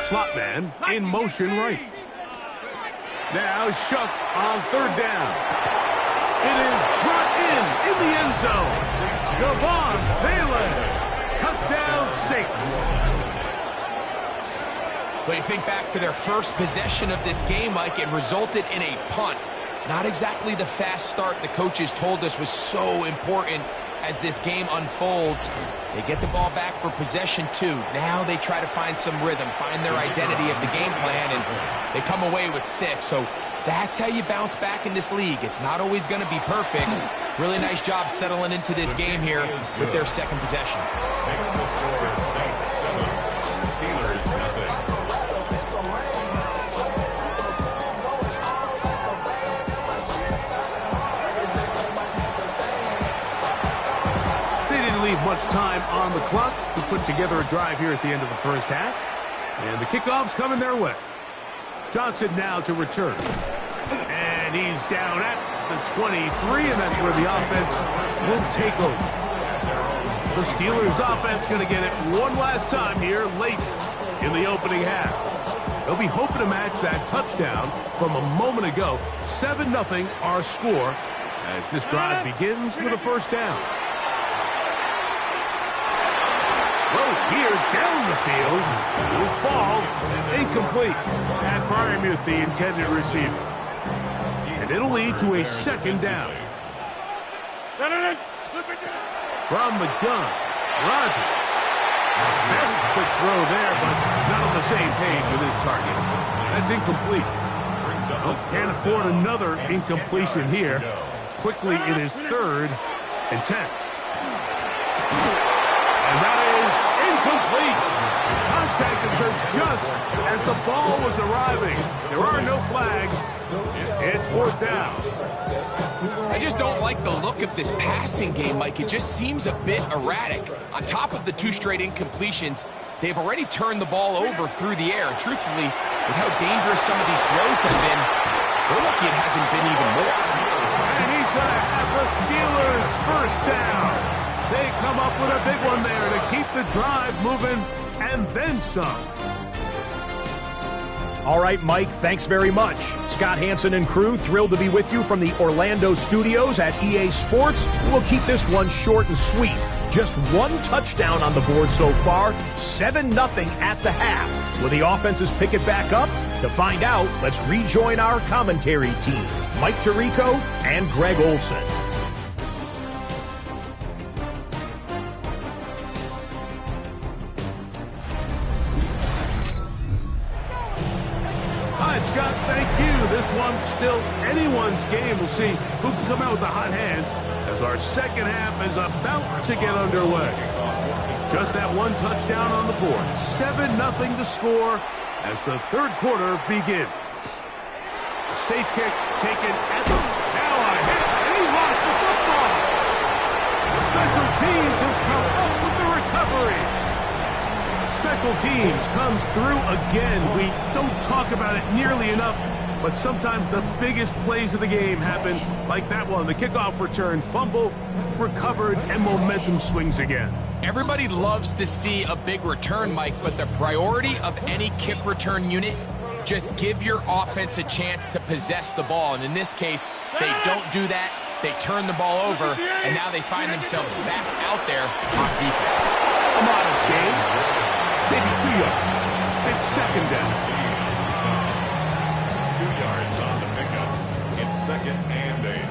slot man in motion right. Now Shuck on third down. It is brought in the end zone. Devon Taylor, touchdown 6. But you think back to their first possession of this game, Mike, it resulted in a punt. Not exactly the fast start the coaches told us was so important as this game unfolds. They get the ball back for possession 2. Now they try to find some rhythm, find their identity of the game plan, and they come away with 6. So that's how you bounce back in this league. It's not always going to be perfect. Really nice job settling into this game here with their second possession. Makes the score Saints 7, Steelers nothing. Leave much time on the clock to put together a drive here at the end of the first half. And the kickoff's coming their way. Johnson now to return. And he's down at the 23, and that's where the offense will take over. The Steelers offense going to get it one last time here late in the opening half. They'll be hoping to match that touchdown from a moment ago. 7-0 our score as this drive begins with a first down. Here down the field will fall incomplete. At Fryermuth, the intended receiver. And it'll lead to a second down. From the gun, Rodgers. Very quick throw there, but not on the same page with his target. That's incomplete. Can't afford another incompletion here. Quickly it is 3rd and 10. And that is incomplete. Contact occurs just as the ball was arriving. There are no flags. It's 4th down. I just don't like the look of this passing game, Mike. It just seems a bit erratic. On top of the 2 straight incompletions, they've already turned the ball over through the air. Truthfully, with how dangerous some of these throws have been, we're lucky it hasn't been even more. And he's going to have the Steelers first down. They come up with a big one there to keep the drive moving, and then some. All right, Mike, thanks very much. Scott Hansen and crew, thrilled to be with you from the Orlando studios at EA Sports. We'll keep this one short and sweet. Just 1 touchdown on the board so far, 7-0 at the half. Will the offenses pick it back up? To find out, let's rejoin our commentary team, Mike Tirico and Greg Olson. Scott, thank you. This one still anyone's game. We'll see who can come out with a hot hand as our second half is about to get underway. Just that 1 touchdown on the board. 7-0 to score as the 3rd quarter begins. A safe kick taken at the... Now a hit, and he lost the football. Special teams has come up with the recovery. Special teams comes through again. We don't talk about it nearly enough, but sometimes the biggest plays of the game happen like that one. The kickoff return, fumble, recovered, and momentum swings again. Everybody loves to see a big return, Mike, but the priority of any kick return unit, just give your offense a chance to possess the ball. And in this case, they don't do that. They turn the ball over, and now they find themselves back out there on defense. A modest game. Maybe 2 yards. It's second down. 2 yards on the pickup. It's 2nd and 8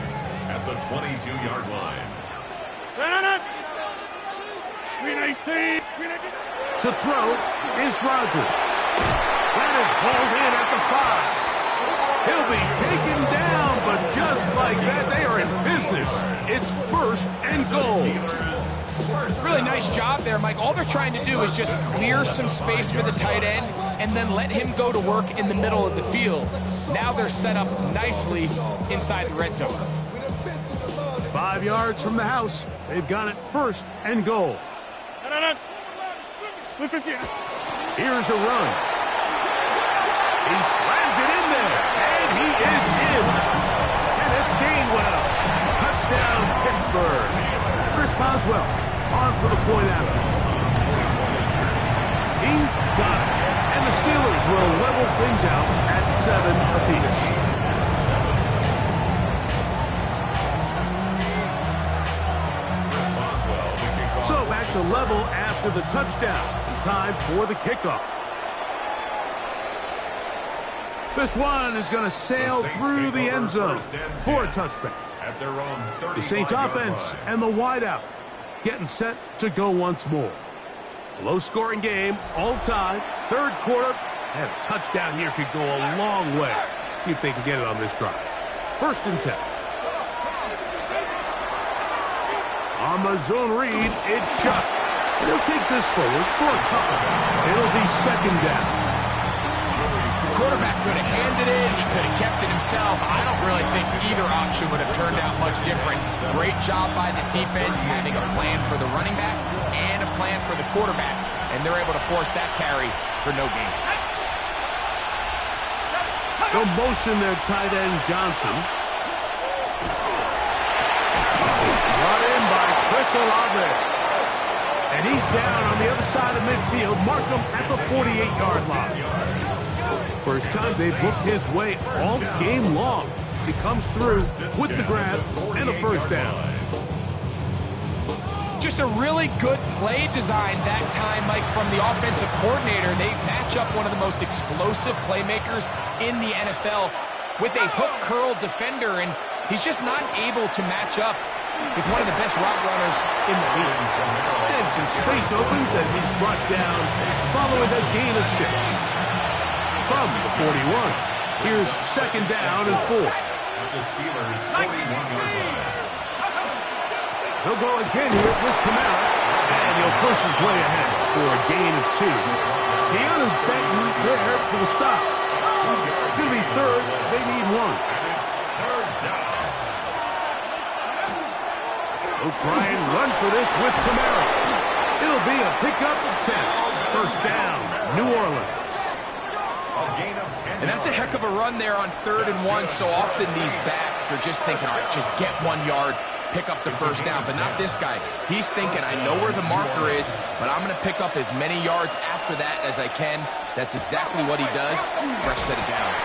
at the 22-yard line. To throw is Rodgers. That is hauled in at the 5. He'll be taken down, but just like that, they are in business. It's 1st and goal. Really nice job there, Mike. All they're trying to do is just clear some space for the tight end and then let him go to work in the middle of the field. Now they're set up nicely inside the red zone. 5 yards from the house. They've got it 1st and goal. Here's a run. He slams it in there, and he is in. Kenneth Gainwell. Touchdown, Pittsburgh. Chris Boswell on for the point after. He's got it. And the Steelers will level things out at 7 apiece. So back to level after the touchdown. And time for the kickoff. This one is going to sail through the end zone for a touchback. At their own The Saints offense and the wideout getting set to go once more. Low-scoring game, all tied, third quarter, and a touchdown here could go a long way. See if they can get it on this drive. 1st and 10. On the zone read, it's Chuck. And he'll take this forward for a couple. It'll be 2nd down. The quarterback could have handed it. He could have kept it himself. I don't really think either option would have turned out much different. Great job by the defense having a plan for the running back and a plan for the quarterback. And they're able to force that carry for no gain. They'll motion their tight end Johnson. Brought in by Chris Olave. And he's down on the other side of midfield. Mark him at the 48-yard line. First time they've looked his way all game long. He comes through with the grab and a 1st down. Just a really good play design that time, Mike, from the offensive coordinator. They match up one of the most explosive playmakers in the NFL with a hook curl defender, and he's just not able to match up with one of the best route runners in the league. And some space opens as he's brought down following a gain of 6. From the 41, here's 2nd down and 4. The Steelers 41-yard line. He'll go again here with Kamara, and he'll push his way ahead for a gain of 2. Keanu Benton there for the stop. It's going to be 3rd. They need 1. And it's 3rd down. They'll try and run for this with Kamara. It'll be a pickup of 10. 1st down, New Orleans. And that's a heck of a run there on 3rd and 1. So often these backs, they're just thinking, all right, just get 1 yard, pick up the 1st down. But not this guy. He's thinking, I know where the marker is, but I'm going to pick up as many yards after that as I can. That's exactly what he does. Fresh set of downs.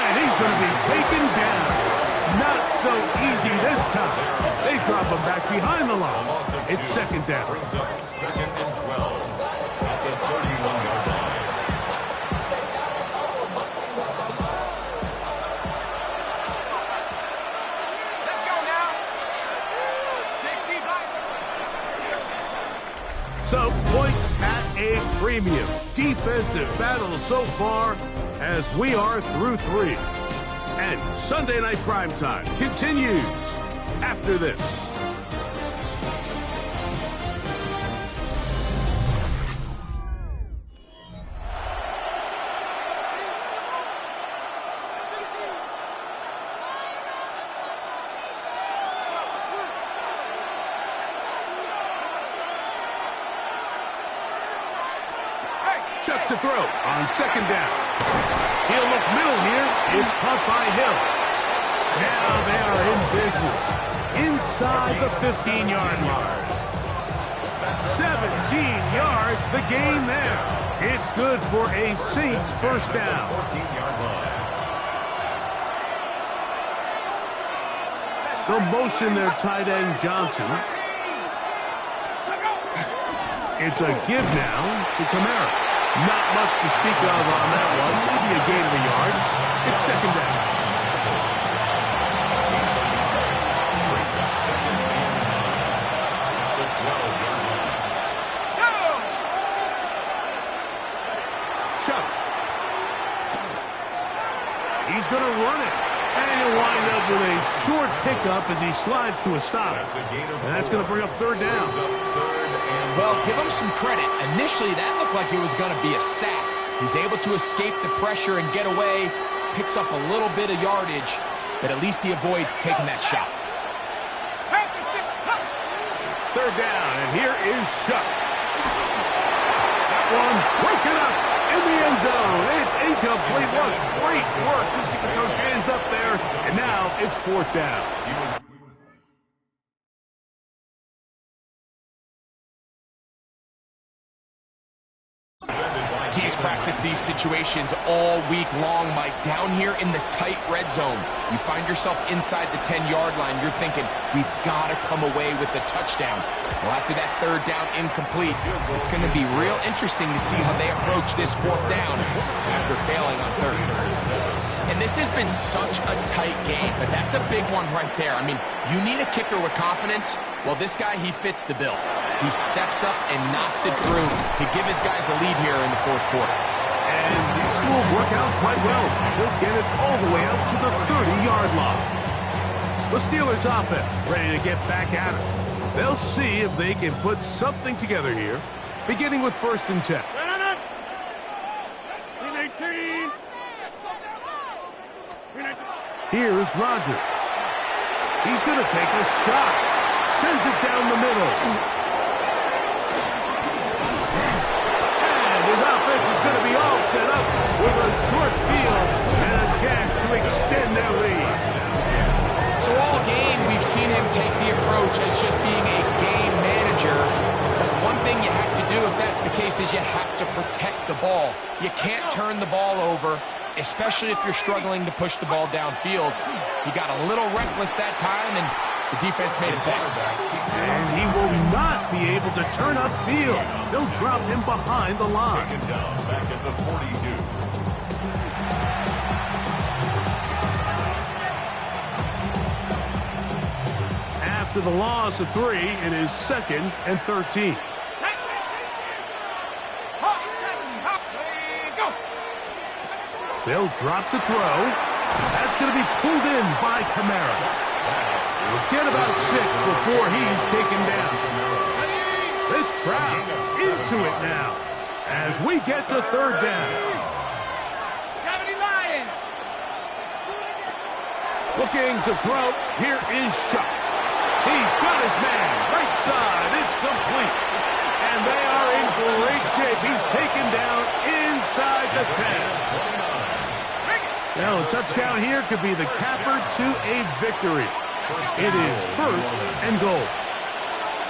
And he's going to be taken down. Not so easy this time. They drop him back behind the line. It's 2nd down. 2nd and 12 at the 31-yard line. So, points at a premium. Defensive battle so far as we are through 3. And Sunday Night Primetime continues after this. Chuck to throw on 2nd down. He'll look middle here. It's caught by Hill. Now they are in business inside the 15-yard line. 17 yards, the gain there. It's good for a Saints 1st down. 14-yard line. They'll motion their tight end Johnson. It's a give now to Kamara. Not much to speak of on that one. Maybe a gain of a yard. It's 2nd down. Brings up 2nd and 9. The 12-yard line. Chuck. He's going to run it. And he'll wind up with a short pickup as he slides to a stop. And that's going to bring up 3rd down. Well, give him some credit. Initially, that looked like it was going to be a sack. He's able to escape the pressure and get away, picks up a little bit of yardage, but at least he avoids taking that shot. 3rd down, and here is Shuck. That one broken up in the end zone. It's incomplete. What great work just to get those hands up there. And now it's 4th down. Teams practice these situations all week long, Mike. Down here in the tight red zone, you find yourself inside the 10-yard line. You're thinking, we've got to come away with a touchdown. Well, after that third down incomplete, it's going to be real interesting to see how they approach this fourth down after failing on third. And this has been such a tight game, but that's a big one right there. I mean, you need a kicker with confidence. Well, this guy, he fits the bill. He steps up and knocks it through to give his guys a lead here in the fourth quarter. And this will work out quite well. He'll get it all the way out to the 30-yard line. The Steelers offense ready to get back at it. They'll see if they can put something together here, beginning with 1st and 10. Here's Rodgers. He's going to take a shot. Sends it down the middle. And his offense is going to be all set up with a short field and a chance to extend their lead. So all game, we've seen him take the approach as just being a game manager. But one thing you have to do, if that's the case, is you have to protect the ball. You can't turn the ball over, especially if you're struggling to push the ball downfield. He got a little reckless that time, and the defense made it back. And he will not be able to turn upfield. They'll drop him behind the line. Taken down back at the 42. After the loss of 3, it is 2nd and 13. They'll drop to throw. That's going to be pulled in by Kamara. We'll get about 6 before he's taken down. This crowd into it now as we get to 3rd down. 70 Lions. Looking to throw. Here is Shuck. He's got his man. Right side. It's complete. And they are in great shape. He's taken down inside the 10. Now, a touchdown here could be the capper to a victory. It is 1st and goal.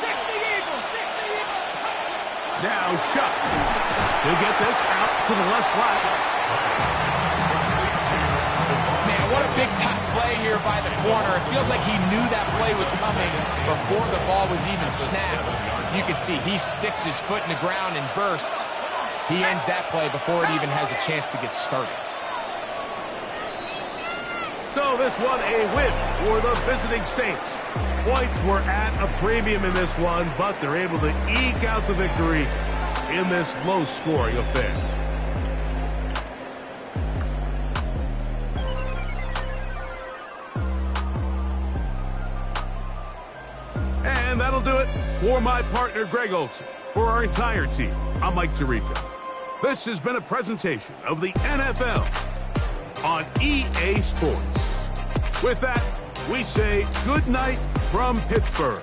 60 Eagles, 60 Eagles. Now, Shuck. He'll get this out to the left flat. Man, what a big-time play here by the corner. It feels like he knew that play was coming before the ball was even snapped. You can see he sticks his foot in the ground and bursts. He ends that play before it even has a chance to get started. So this one a win for the visiting Saints. Points were at a premium in this one, but they're able to eke out the victory in this low-scoring affair. And that'll do it for my partner, Greg Olson. For our entire team, I'm Mike Tirico. This has been a presentation of the NFL on EA Sports. With that, we say good night from Pittsburgh.